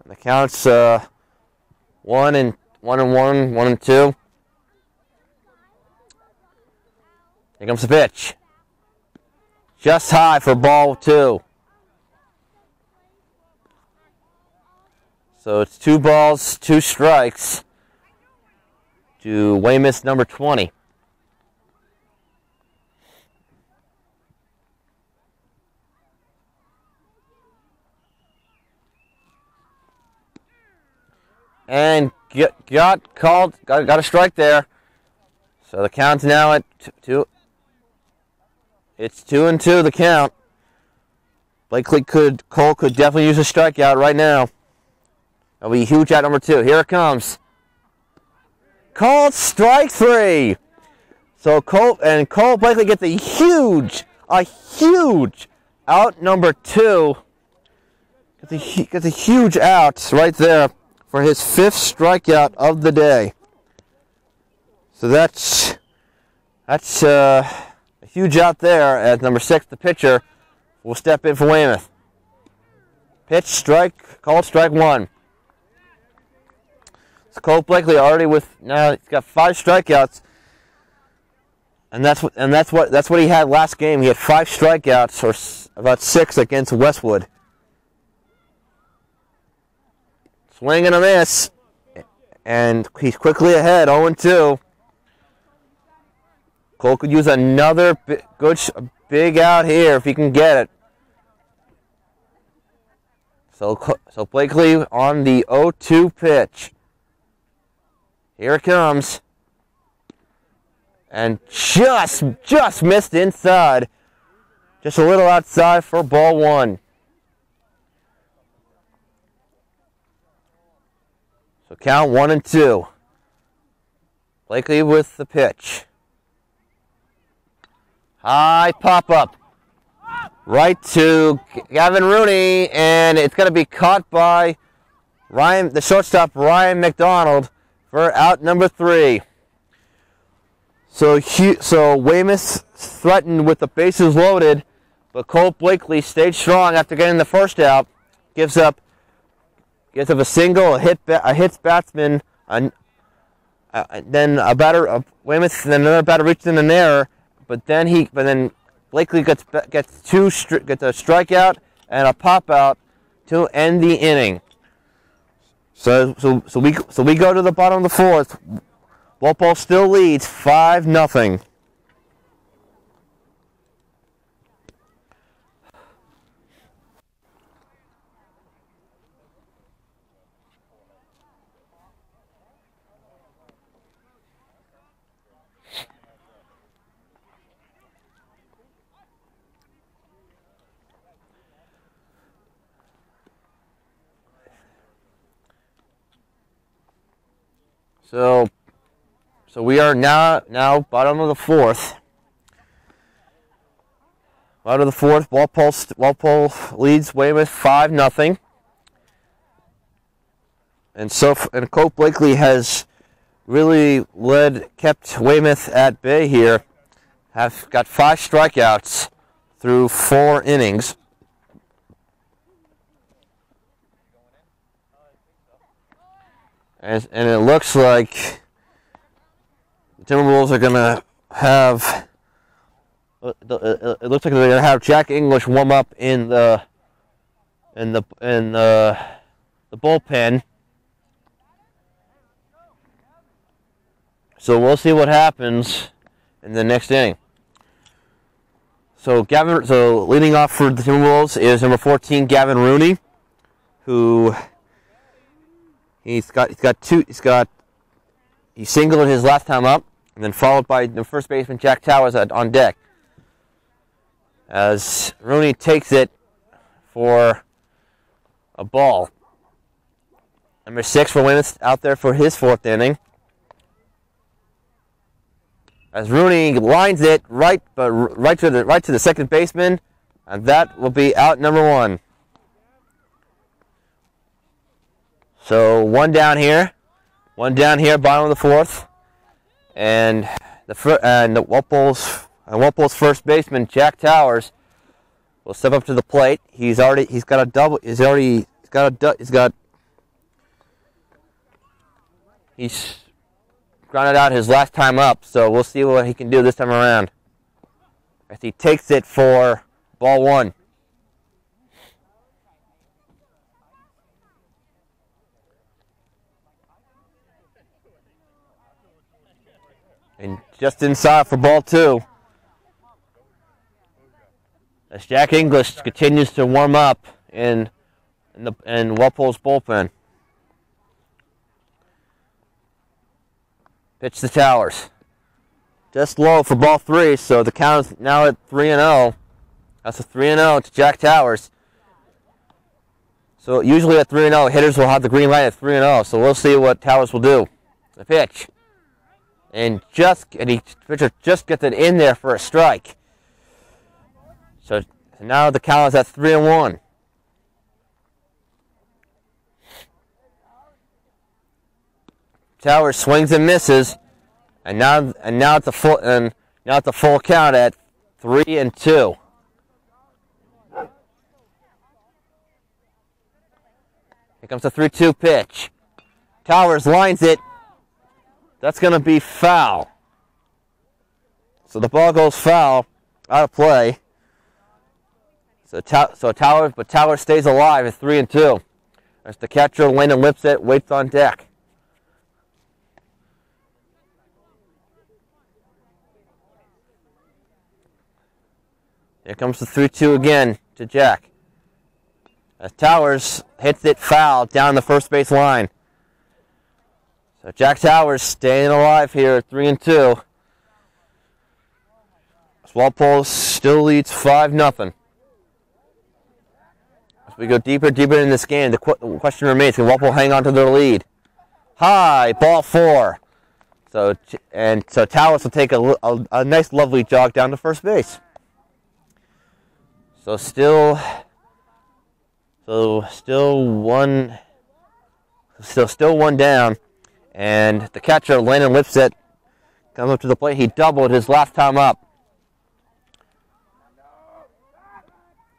And the count's 1-2. 1-1, 1-2. Here comes the pitch. Just high for ball 2. So it's 2 balls, 2 strikes to Weymouth number 20. And got a strike there. So the count's now at 2. It's 2-2 the count. Cole could definitely use a strikeout right now. That'll be huge out number 2. Here it comes. Called strike 3. So Cole Blakely gets a huge out number 2. Gets a huge out right there for his 5th strikeout of the day. So that's a huge out there at number 6. The pitcher will step in for Weymouth. Pitch, strike, called strike 1. So Cole Blakely already now he's got 5 strikeouts, and that's what he had last game. He had 5 strikeouts, or about 6 against Westwood. Swing and a miss, and he's quickly ahead, 0-2. Cole could use another big out here if he can get it. So Blakely on the 0-2 pitch. Here it comes. And just missed inside. Just a little outside for ball 1. So count 1-2. Blakely with the pitch. High pop-up. Right to Gavin Rooney, and it's going to be caught by the shortstop, Ryan McDonald, for out number 3. So Weymouth threatened with the bases loaded, but Cole Blakely stayed strong after getting the first out. Gives up a single, a hits batsman, then another batter reached in an error, but then Blakely gets a strikeout and a pop out to end the inning. So we go to the bottom of the 4th. Walpole still leads 5-0. So we are now bottom of the 4th. Bottom of the 4th, Walpole leads Weymouth 5-0. And Cole Blakely has really kept Weymouth at bay here. Have got 5 strikeouts through 4 innings. And it looks like the Timberwolves are going to have. It looks like they're going to have Jack English warm up in the bullpen. So we'll see what happens in the next inning. So leading off for the Timberwolves is number 14, Gavin Rooney, who. He singled his last time up, and then followed by the first baseman Jack Towers on deck. As Rooney takes it for a ball. Number 6 for Weymouth out there for his 4th inning. As Rooney lines it right to the second baseman, and that will be out number 1. So one down here, bottom of the 4th, and Walpole's first baseman Jack Towers will step up to the plate. He's got He's grounded out his last time up, so we'll see what he can do this time around. As he takes it for ball 1. And just inside for ball 2. As Jack English continues to warm up in Walpole's bullpen. Pitch to Towers. Just low for ball 3, so the count is now at 3-0. That's a 3-0 to Jack Towers. So usually at 3-0, hitters will have the green light at 3-0, so we'll see what Towers will do. The pitch. And pitcher just gets it in there for a strike. So now the count is at 3-1. Towers swings and misses, and now it's a full count at 3-2. Here comes the 3-2 pitch. Towers lines it. That's going to be foul. So the ball goes foul, out of play. So Towers stays alive at 3-2. As the catcher, Landon Lipset, waits on deck. Here comes the 3-2 again to Jack. As Towers hits it foul down the first base line. So Jack Towers staying alive here at 3-2. Walpole still leads 5-0. As we go deeper in this game, the question remains, can Walpole hang on to their lead? High, ball 4. So Towers will take a nice, lovely jog down to first base. So still one down, and the catcher Landon Lipset comes up to the plate. He doubled his last time up.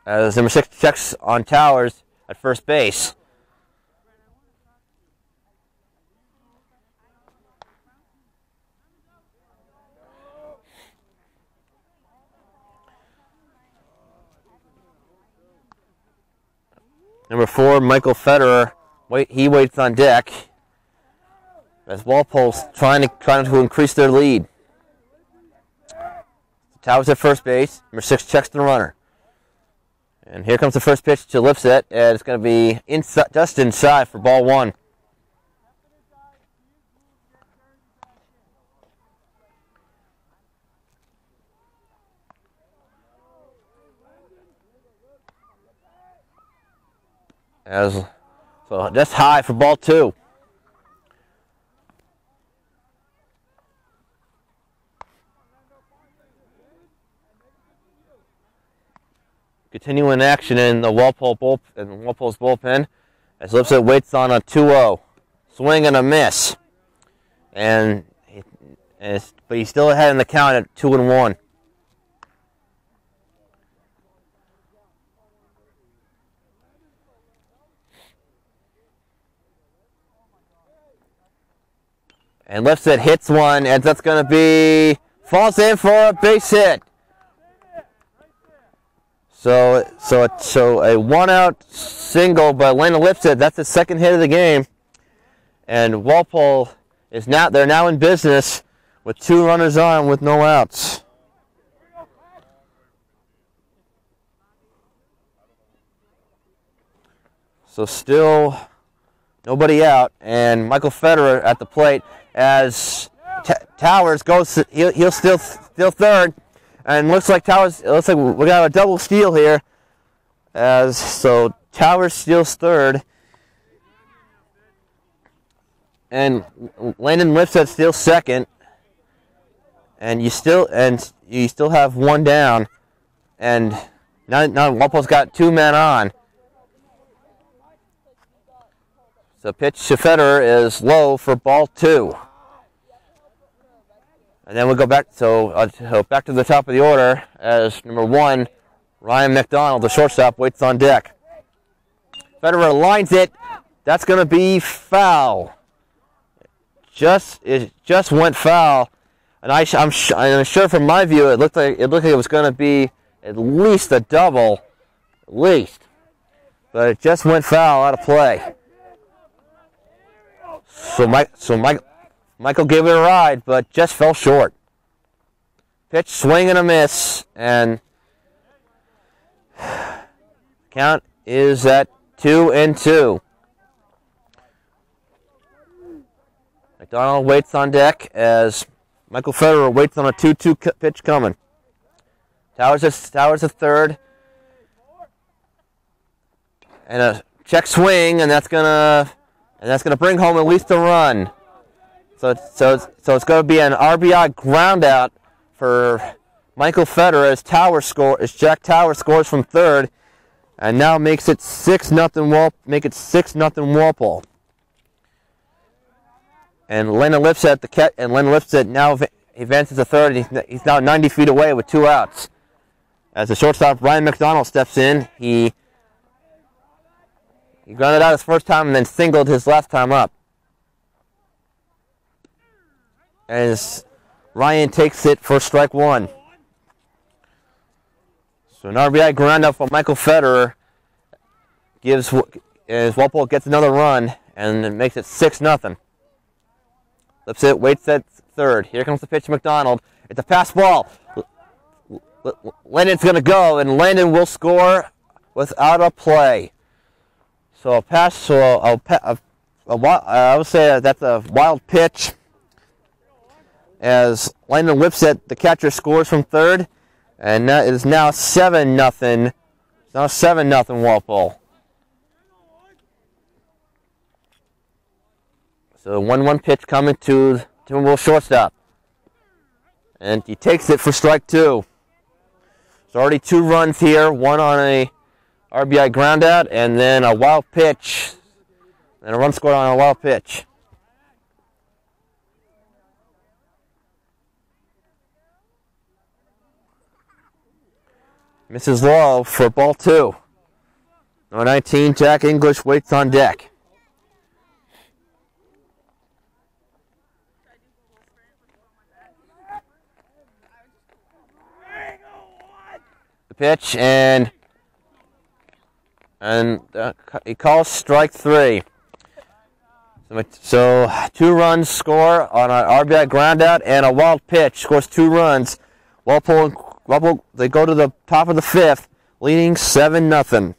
As number 6 checks on Towers at first base. Number 4, Michael Federer, he waits on deck as Walpole's trying to increase their lead. Towers at first base. Number 6 checks the runner. And here comes the first pitch to Lipset, and it's going to be just inside for ball 1. So that's high for ball 2. Continuing action in the Walpole's bullpen as Lipset waits on a 2-0. Swing and a miss. But he's still ahead in the count at 2-1. And Lipset hits one, and that's going to be, falls in for a base hit. So a 1-out single by Landon Lipset. That's the second hit of the game. And Walpole they're now in business with 2 runners on with no outs. So still nobody out, and Michael Federer at the plate as Towers goes. He'll still third, and looks like we got a double steal here. So Towers steals third, and Landon Lipset steals second, and you still have one down, and now Walpole's got 2 men on. The pitch to Federer is low for ball 2. And then we'll go back back to the top of the order as number 1, Ryan McDonald, the shortstop, waits on deck. Federer lines it. That's going to be foul. just went foul, and I'm sure from my view it looked like it was going to be at least a double, at least, but it just went foul out of play. So Michael gave it a ride, but just fell short. Pitch, swing and a miss, and count is at 2-2. McDonald waits on deck as Michael Federer waits on a 2-2 pitch coming. Towers a third, and a check swing, and that's gonna bring home at least a run. So it's going to be an RBI groundout for Michael Federer as Jack Towers scores from third, and now makes it 6-0 Walpole. And Lennon Lipset now advances to third. And he's now 90 feet away with 2 outs. As the shortstop Ryan McDonald steps in, he grounded out his first time and then singled his last time up. As Ryan takes it for strike 1. So an RBI groundout for Michael Federer as Walpole gets another run and it makes it 6-0. Lipset waits at third. Here comes the pitch to McDonald. It's a pass ball. Landon's going to go, and Landon will score without a play. So a pass. So I would say that's a wild pitch. As Landon Lipset, the catcher, scores from third, and it is now 7-0. It's now 7-0 Walpole. So 1-1 pitch coming to Timberwolves shortstop. And he takes it for strike 2. So already 2 runs here, 1 on a RBI groundout, and then a wild pitch. And a run scored on a wild pitch. Misses low for ball 2. Number 19, Jack English waits on deck. Pitch and he calls strike 3. So 2 runs score on an RBI groundout and a wild pitch scores 2 runs. Walpole they go to the top of the 5th, leading 7-0.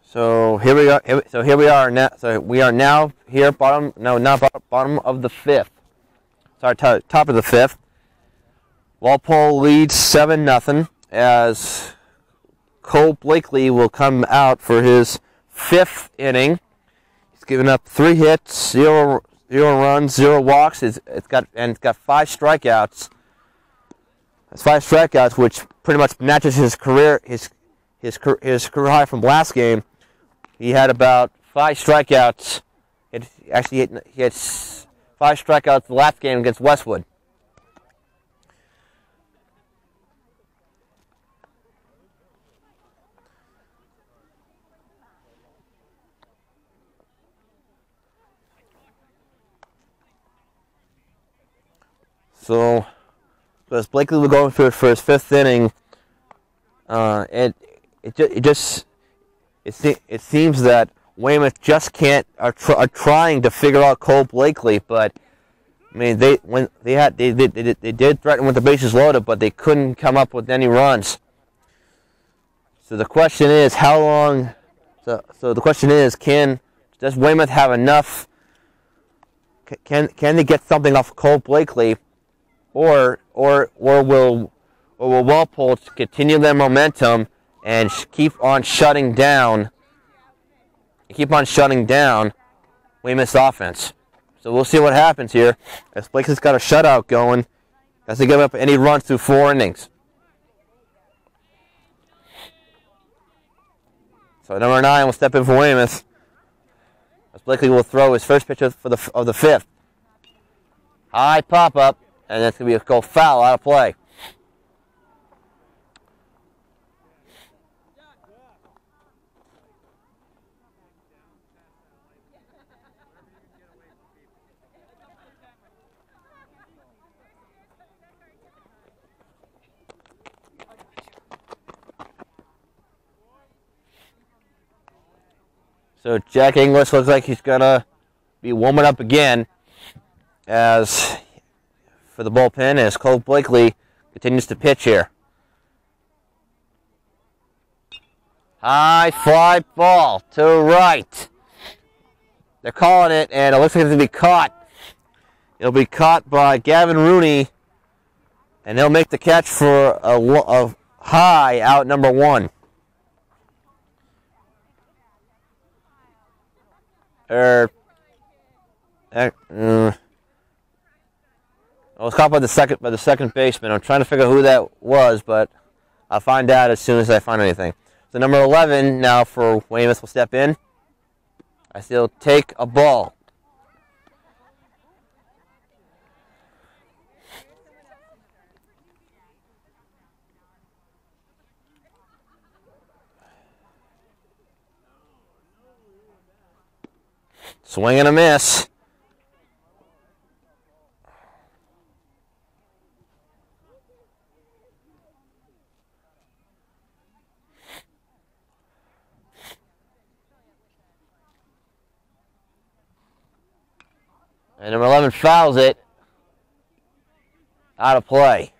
So here we are now. So we are now here, bottom of the 5th. Sorry, top of the 5th. Walpole leads 7-0 as Cole Blakely will come out for his 5th inning. He's given up 3 hits, 0 runs, 0 walks. It's got 5 strikeouts. That's 5 strikeouts, which pretty much matches his career career high from last game. He had about 5 strikeouts. He had 5 strikeouts the last game against Westwood. So, as Blakely will go for his 5th inning, it seems that Weymouth just can't are trying to figure out Cole Blakely, but I mean they did threaten with the bases loaded, but they couldn't come up with any runs. So the question is how long. So the question is, does Weymouth have enough? Can they get something off Cole Blakely, or will Walpole continue their momentum and keep on shutting down Weymouth's offense? So we'll see what happens here. As Blakely's got a shutout going, doesn't give up any runs through 4 innings. So number 9 will step in for Weymouth. As Blakely will throw his first pitch of the fifth. High pop up, and that's going to be a foul out of play. So Jack Inglis looks like he's going to be warming up again as for the bullpen as Cole Blakely continues to pitch here. High fly ball to right. They're calling it, and it looks like it's going to be caught. It'll be caught by Gavin Rooney, and he'll make the catch for a high out number one. I was caught by the second baseman. I'm trying to figure out who that was, but I'll find out as soon as I find anything. So number 11 now for Weymouth will step in. I still take a ball. Swing and a miss. And number 11 fouls it. Out of play.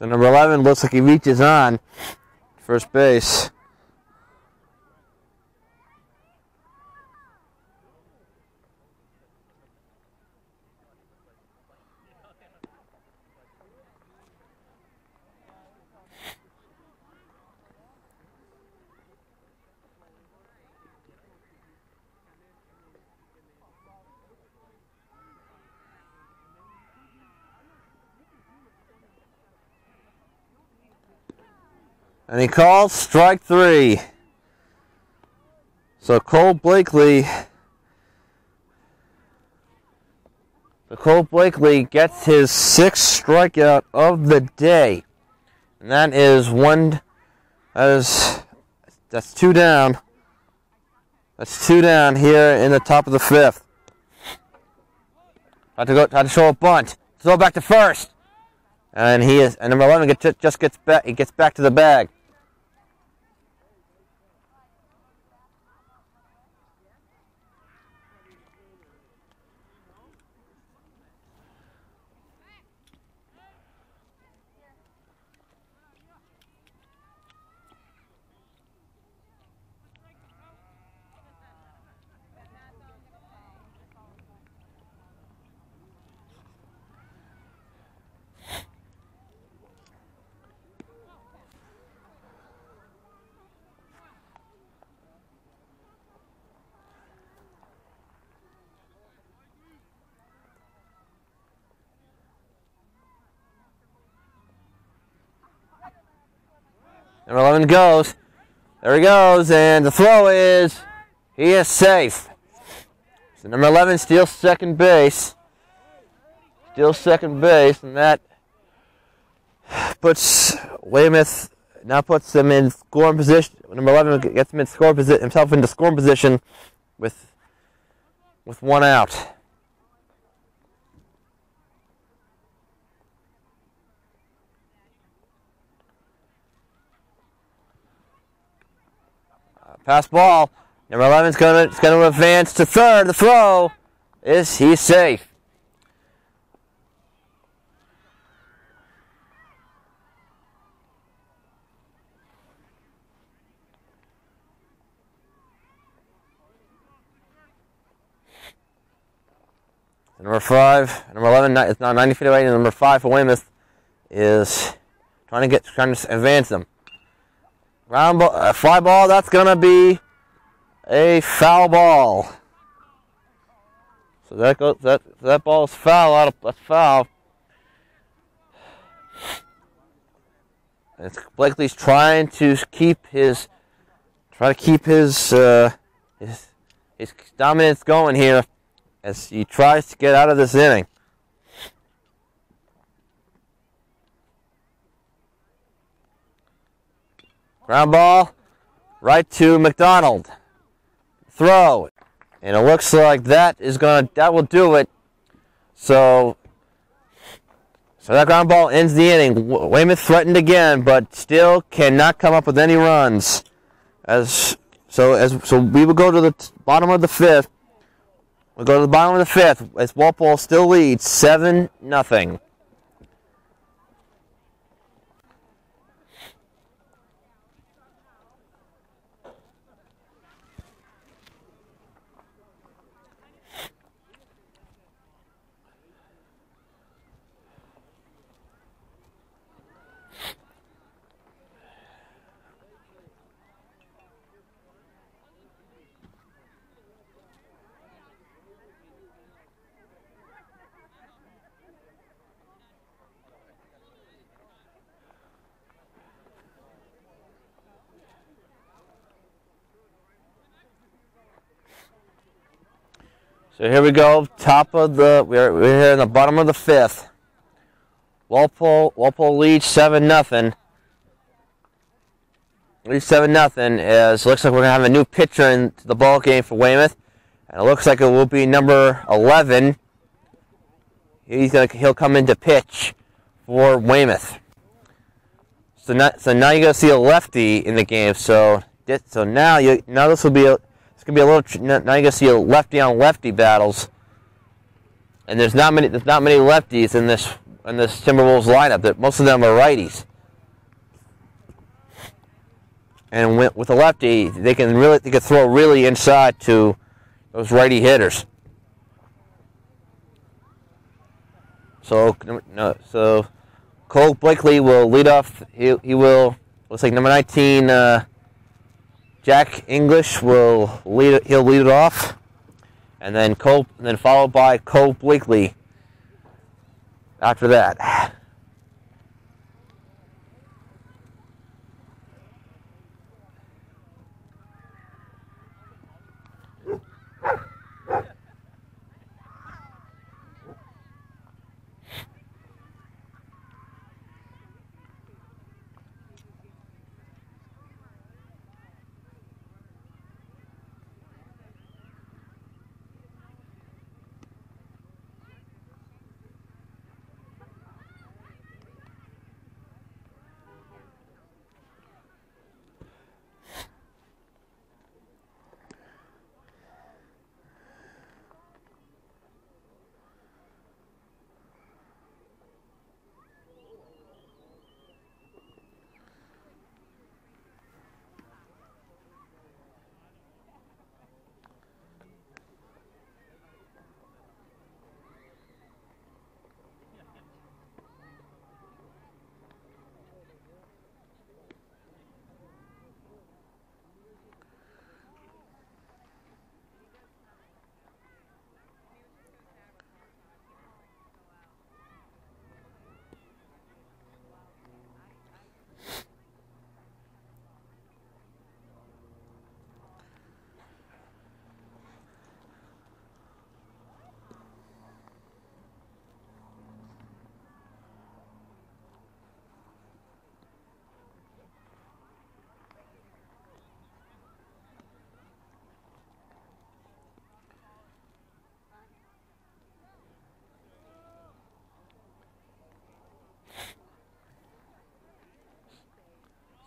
So number 11 looks like he reaches on first base. And he calls strike three. So Cole Blakely gets his sixth strikeout of the day. And that is that's two down. That's two down here in the top of the fifth. Had to show a bunt. Throw back to first. And number 11 just gets back. He gets back to the bag. Number 11 goes. There he goes, and the throw he is safe. So number 11 steals second base. And that puts Weymouth, now puts them in scoring position. Number 11 gets him in himself into scoring position with one out. Pass ball. Number 11's gonna advance to third. The throw he's safe. Number 5, number 11, it's not 90 feet away. And number 5 for Weymouth is trying to advance them. Round ball, fly ball. That's gonna be a foul ball. So that ball is foul. That's foul. And Blakely's trying to keep his dominance going here as he tries to get out of this inning. Ground ball right to McDonald. Throw. And it looks like that will do it. So that ground ball ends the inning. Weymouth threatened again, but still cannot come up with any runs. So we will go to the bottom of the 5th. We'll go to the bottom of the 5th as Walpole still leads 7-0. So here we go, we're here in the bottom of the 5th. Walpole leads 7-0. Leads 7-0 as it looks like we're gonna have a new pitcher in the ball game for Weymouth, and it looks like it will be number 11. He'll come in to pitch for Weymouth. So now you're gonna see a lefty in the game. So now this will be it's gonna be a little. Now you're gonna see a lefty on lefty battles, and there's not many lefties in this Timberwolves lineup. Most of them are righties, and with a lefty, they can throw really inside to those righty hitters. So Cole Blakely will lead off. He will. Looks like number 19. Jack English will lead. He'll lead it off, and then followed by Cole Blakely. After that.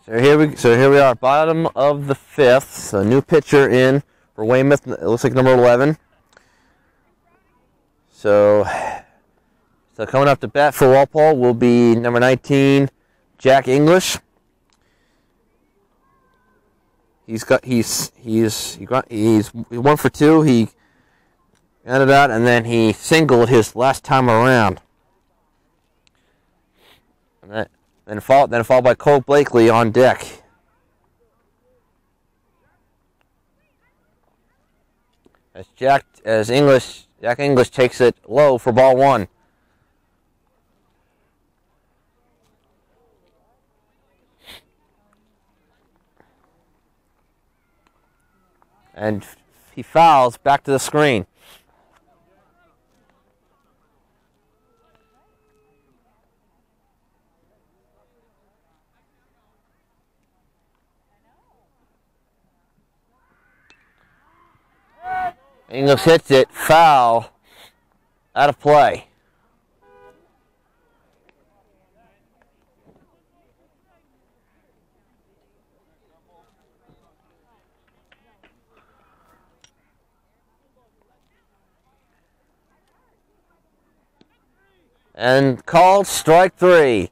So here we are, bottom of the fifth. So new pitcher in for Weymouth. It looks like number 11. So coming up to bat for Walpole will be number 19, Jack English. He's 1 for 2. He ended out and then he singled his last time around. And then followed by Cole Blakely on deck. Jack English takes it low for ball 1. And he fouls back to the screen. English hits it, foul, out of play. And called strike 3.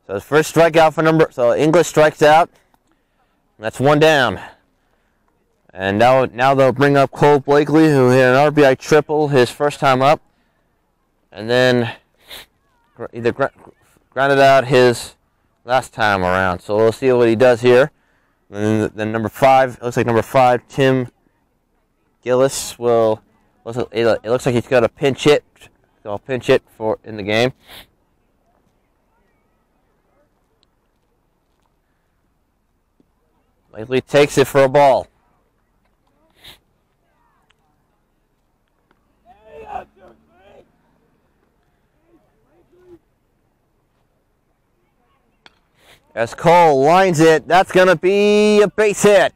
So his first strikeout for so English strikes out. That's 1 down. And now they'll bring up Cole Blakely, who hit an RBI triple his first time up. And then either grounded out his last time around. So we'll see what he does here. And then number 5, it looks like number 5, Tim Gillis will. It looks like he's got a pinch hit. So I'll pinch hit for in the game. Blakely takes it for a ball. As Cole lines it, that's going to be a base hit.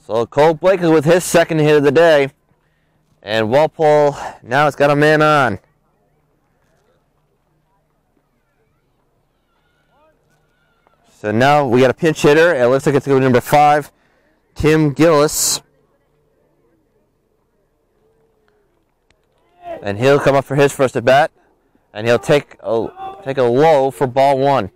So Cole Blakely with his second hit of the day. And Walpole now has got a man on. So now we got a pinch hitter. It looks like it's going to be number 5, Tim Gillis. And he'll come up for his first at bat. And he'll take a low for ball 1.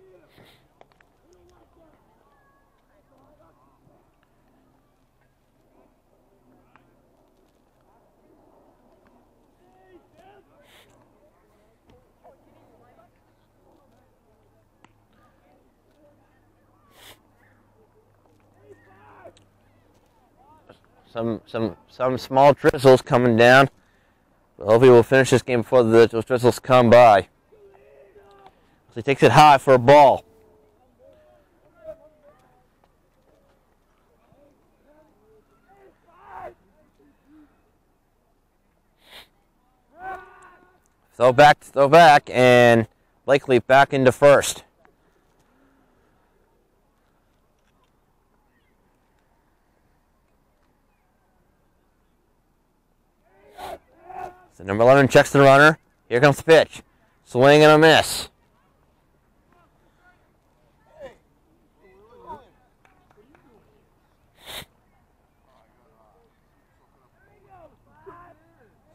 Some small drizzles coming down. Hopefully we'll finish this game before those drizzles come by. So he takes it high for a ball. Throw back, and Blakely back into first. So number 11 checks the runner. Here comes the pitch. Swing and a miss.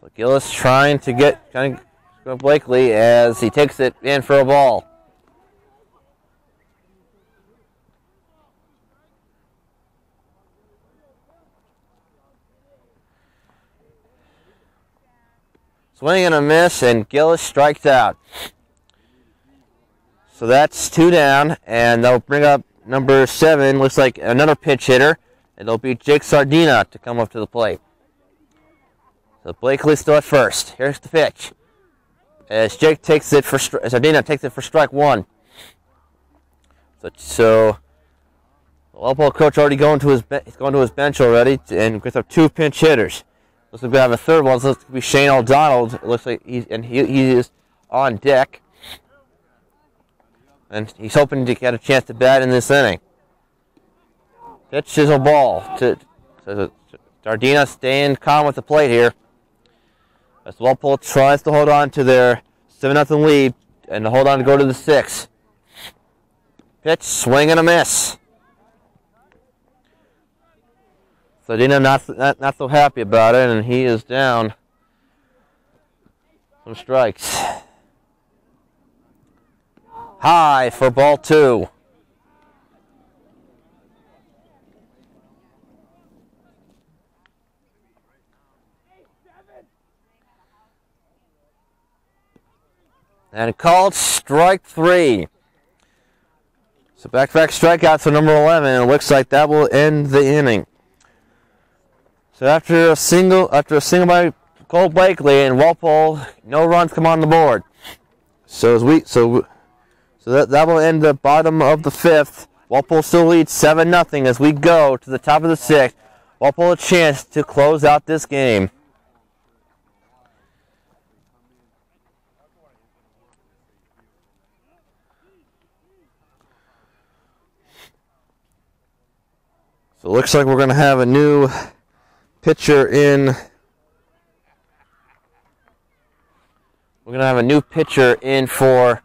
So Gillis trying to go Blakely as he takes it in for a ball. Swing and a miss, and Gillis strikes out. So that's 2 down, and they'll bring up number 7, looks like another pitch hitter. It'll be Jake Sardina to come up to the plate. So Blakely still at first. Here's the pitch. As Jake takes it for Sardina takes it for strike 1. So the Walpole coach already going to his bench already, and gets up 2 pinch hitters. Looks like we have a third one. So looks to be Shane O'Donnell. It looks like he is on deck, and he's hoping to get a chance to bat in this inning. Pitch is a ball to Sardina, staying calm with the plate here. As Walpole tries to hold on to their 7-0 lead and to hold on to go to the 6th. Pitch, swing and a miss. So Dino not so happy about it, and he is down some strikes. High for ball 2. And called strike 3. So back-to-back strikeouts for number 11, and it looks like that will end the inning. So after a single by Cole Blakely and Walpole, no runs come on the board. So that will end the bottom of the 5th. Walpole still leads 7-0 as we go to the top of the 6th. Walpole a chance to close out this game. So it looks like we're going to have a new pitcher in. We're going to have a new pitcher in for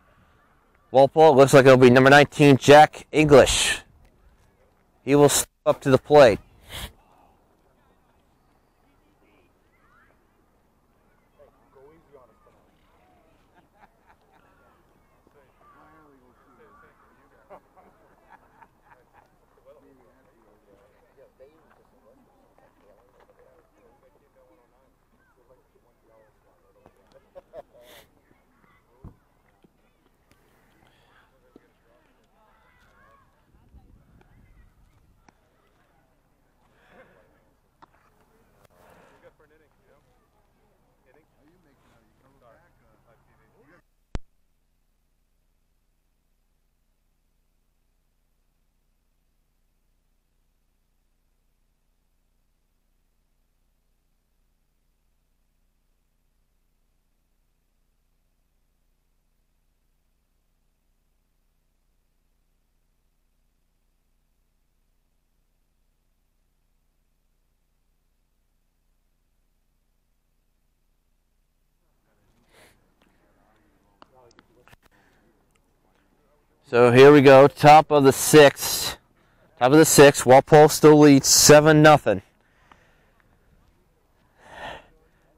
Walpole. It looks like it'll be number 19, Jack English. He will step up to the plate. So here we go, top of the 6th. Top of the 6th, Walpole still leads 7-0.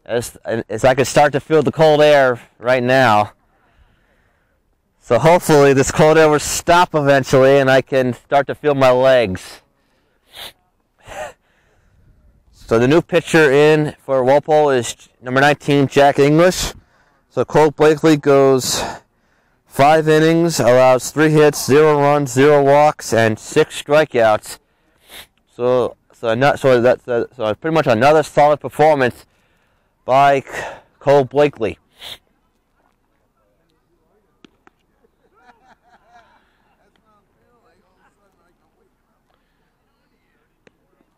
As I can start to feel the cold air right now. So hopefully this cold air will stop eventually and I can start to feel my legs. So the new pitcher in for Walpole is number 19, Jack English. So Cole Blakely goes 5 innings, allows 3 hits, 0 runs, 0 walks, and 6 strikeouts. So pretty much another solid performance by Cole Blakely.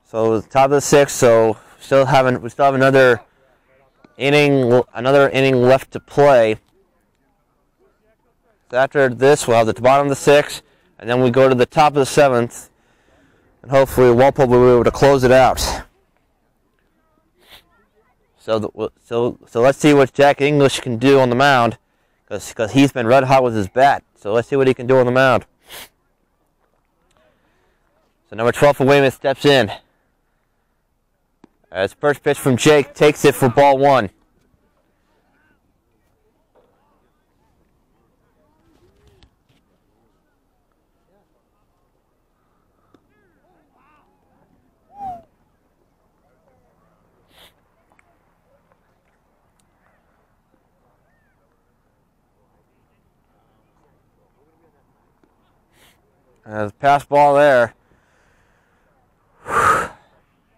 So top of the 6th. So we still have another inning left to play. So after this, we'll have the bottom of the 6th, and then we go to the top of the 7th, and hopefully Walpole will be able to close it out. So let's see what Jack English can do on the mound, because he's been red hot with his bat. So let's see what he can do on the mound. So number 12 for Weymouth steps in. As first pitch from Jake takes it for ball 1. Pass ball there.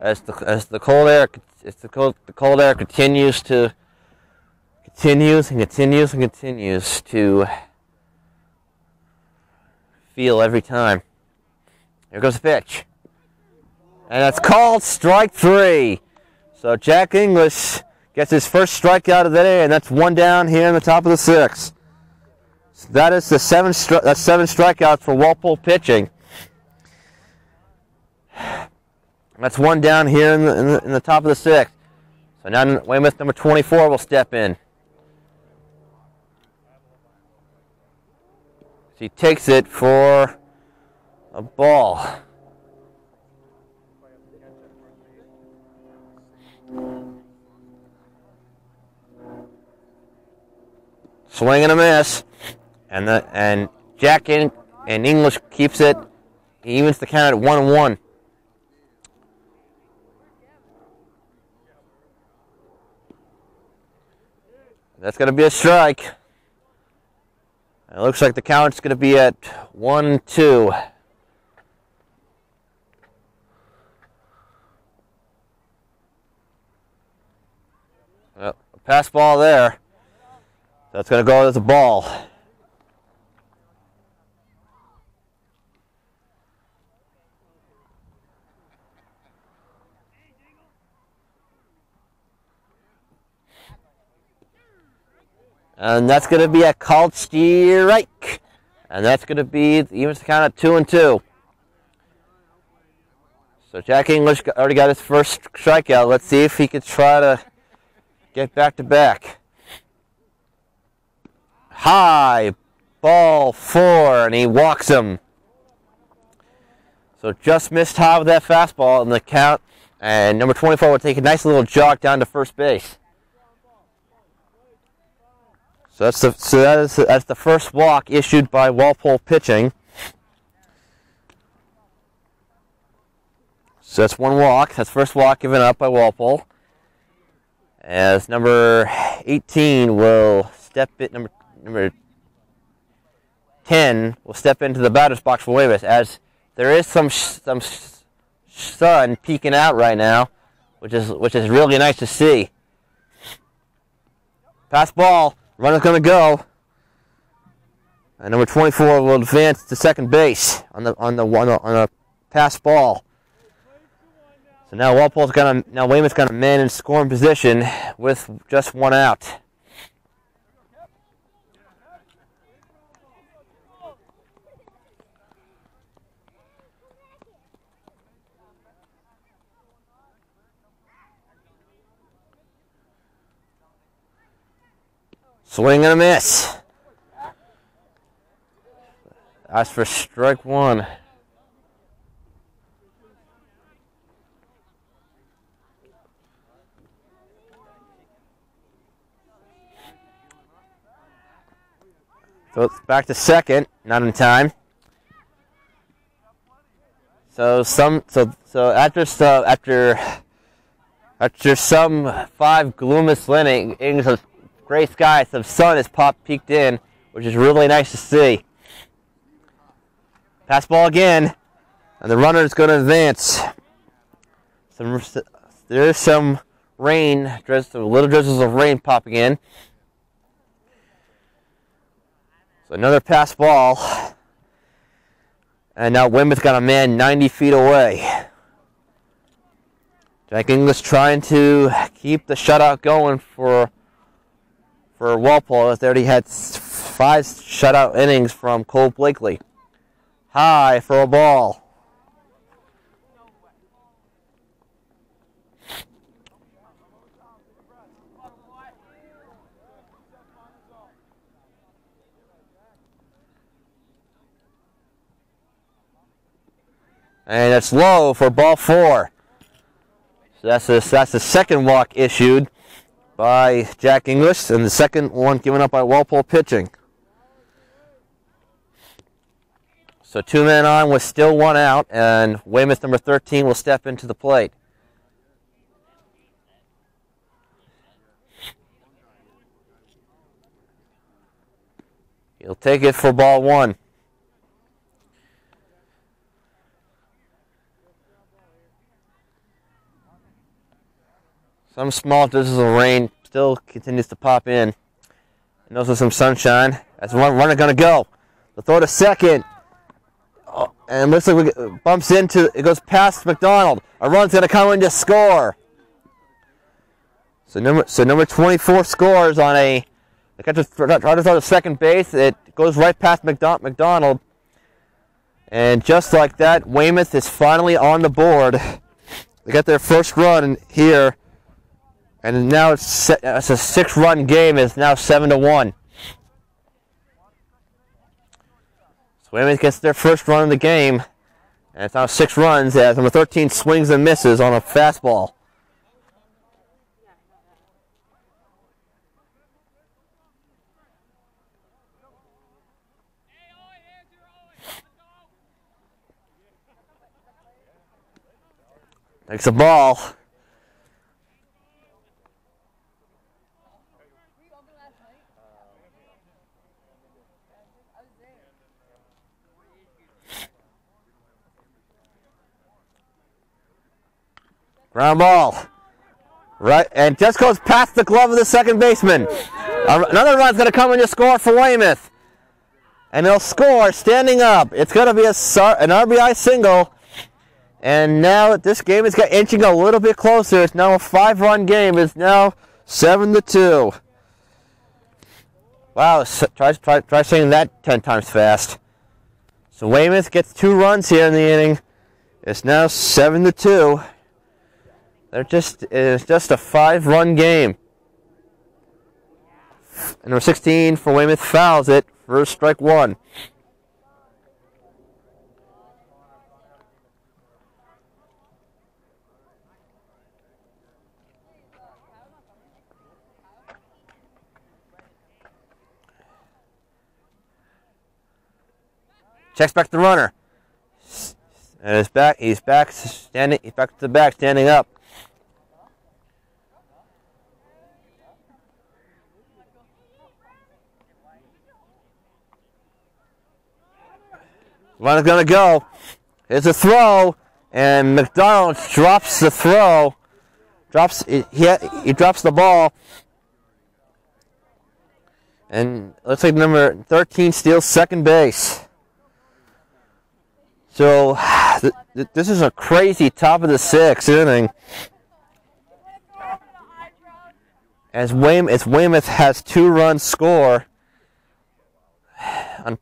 As the cold air continues to feel every time. Here goes the pitch, and that's called strike 3. So Jack English gets his first strikeout of the day, and that's 1 down here in the top of the 6th. That is the 7 strikeouts for Walpole pitching. That's 1 down here in the top of the 6th. So now Weymouth number 24 will step in. He takes it for A ball. Swing and a miss. And Jack and English keeps it. He evens the count at 1-1. That's going to be a strike. It looks like the count's going to be at 1-2. Well, a pass ball there. That's going to go as a ball. And that's going to be a called strike. And that's going to be evens the count at 2-2. So Jack English already got his first strikeout. Let's see if he could try to get back to back. High, ball 4, and he walks him. So just missed high with that fastball in the count. And number 24 will take a nice little jog down to first base. So that's the first walk issued by Walpole pitching. So that's one walk. That's first walk given up by Walpole. As number 18 will step it. Number 10 will step into the batter's box for Weymouth, as there is some sun peeking out right now, which is really nice to see. Pass ball. Runner's going to go, and number 24 will advance to second base on a pass ball. So now Weymouth's got a man in scoring position with just one out. Swing and a miss. That's for strike one. So it's back to second, not in time. So after some 5 gloomless innings of gray skies, some sun has peeked in, which is really nice to see. Pass ball again, and the runner is going to advance. There is some rain, little drizzles of rain popping in. So another pass ball, and now Weymouth got a man 90 feet away. Jack English trying to keep the shutout going for Walpole, as they already had 5 shutout innings from Cole Blakely. High for a ball. And it's low for ball 4. So that's the second walk issued by Jack English, and the second one given up by Walpole pitching. So 2 men on with still 1 out, and Weymouth number 13 will step into the plate. He'll take it for ball 1. Some small drizzles of rain still continues to pop in. And also some sunshine. That's one runner going to go. The throw to second. Oh, and it looks like it bumps into, it goes past McDonald. A run's going to come in to score. So number 24 scores on a, the catcher try to throw to second base. It goes right past McDonald. And just like that, Weymouth is finally on the board. They got their first run here. And now it's a 6-run game. It's now 7-1. So Weymouth gets their first run of the game. And it's now 6 runs as number 13 swings and misses on a fastball. Takes the ball. Ground ball. Right, and just goes past the glove of the second baseman. Another run's going to come in to score for Weymouth. And they'll score standing up. It's going to be an RBI single. And now this game is inching a little bit closer. It's now a 5-run game. It's now 7-2. Wow, try saying that 10 times fast. So Weymouth gets 2 runs here in the inning. It's now 7-2. It's just a 5-run game. And number 16 for Weymouth fouls it for strike 1. Checks back the runner. And he's back to the back, standing up. Runner's gonna go. Here's a throw, and McDonald drops the throw. He drops the ball. And looks like number 13 steals second base. So, this is a crazy top of the 6th inning. As Weymouth has 2 runs score on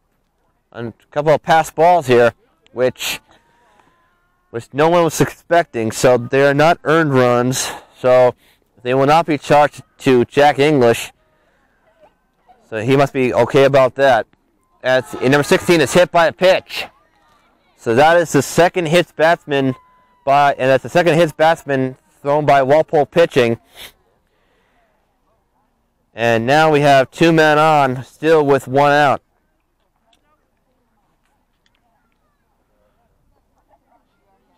a couple of pass balls here, which no one was expecting. So they are not earned runs. So they will not be charged to Jack English. So he must be okay about that. As number 16 is hit by a pitch. So that is the second hit batsman thrown by Walpole pitching. And now we have 2 men on, still with 1 out.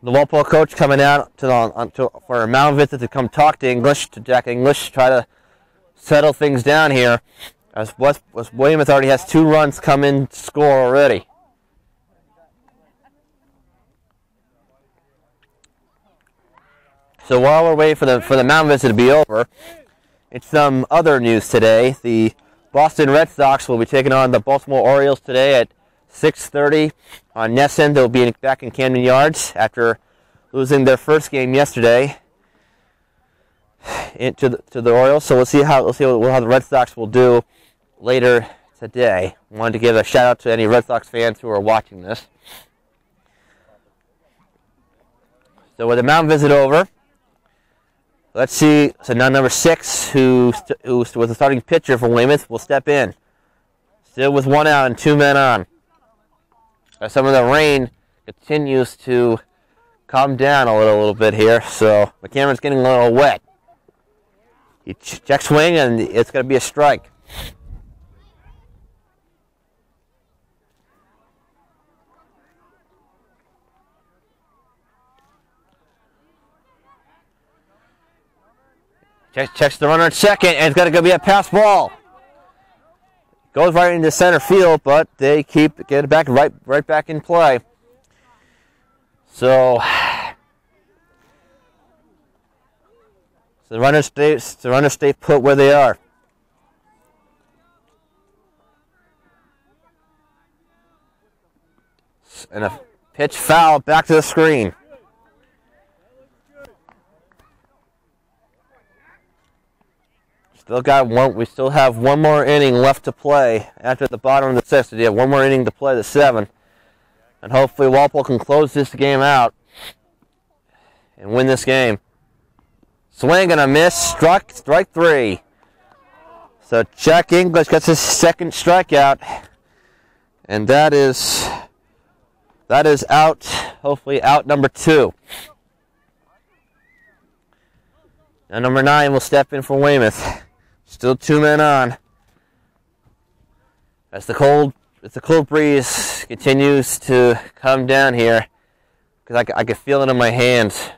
The Walpole coach coming out for a mound visit to come talk to Jack English, try to settle things down here. As Weymouth already has 2 runs come in to score already. So while we're waiting for the mound visit to be over, it's some other news today. The Boston Red Sox will be taking on the Baltimore Orioles today at 6:30 on NESN. They'll be back in Camden Yards after losing their first game yesterday to the Orioles. So we'll see how the Red Sox will do later today. Wanted to give a shout out to any Red Sox fans who are watching this. So with the mound visit over, let's see. So now number 6, who was the starting pitcher for Weymouth, will step in. Still with 1 out and 2 men on. As some of the rain continues to calm down a little bit here, so the camera's getting a little wet. He checks swing, and it's going to be a strike. Checks the runner at second, and it's going to be a pass ball. Goes right into center field, but they get it back right back in play. So the runners stay put where they are. And a pitch foul back to the screen. We still have 1 more inning left to play after the bottom of the 6th. We have 1 more inning to play the 7th. And hopefully Walpole can close this game out and win this game. Swing and a miss. Strike 3. So Jack English gets his 2nd strikeout. And that is that is out, hopefully out number 2. Now number 9 will step in for Weymouth. Still 2 men on. As the cold breeze continues to come down here, because I can feel it in my hands.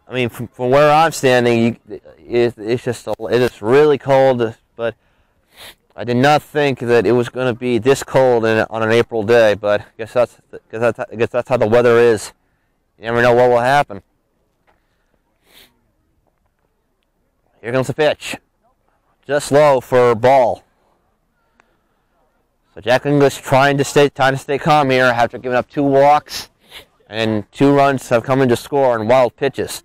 I mean, from where I'm standing, it is really cold, but I did not think that it was going to be this cold on an April day. But I guess that's how the weather is. You never know what will happen. Here comes the pitch, just low for a ball. So Jack English trying to stay calm here after giving up 2 walks, and 2 runs have come in to score on wild pitches.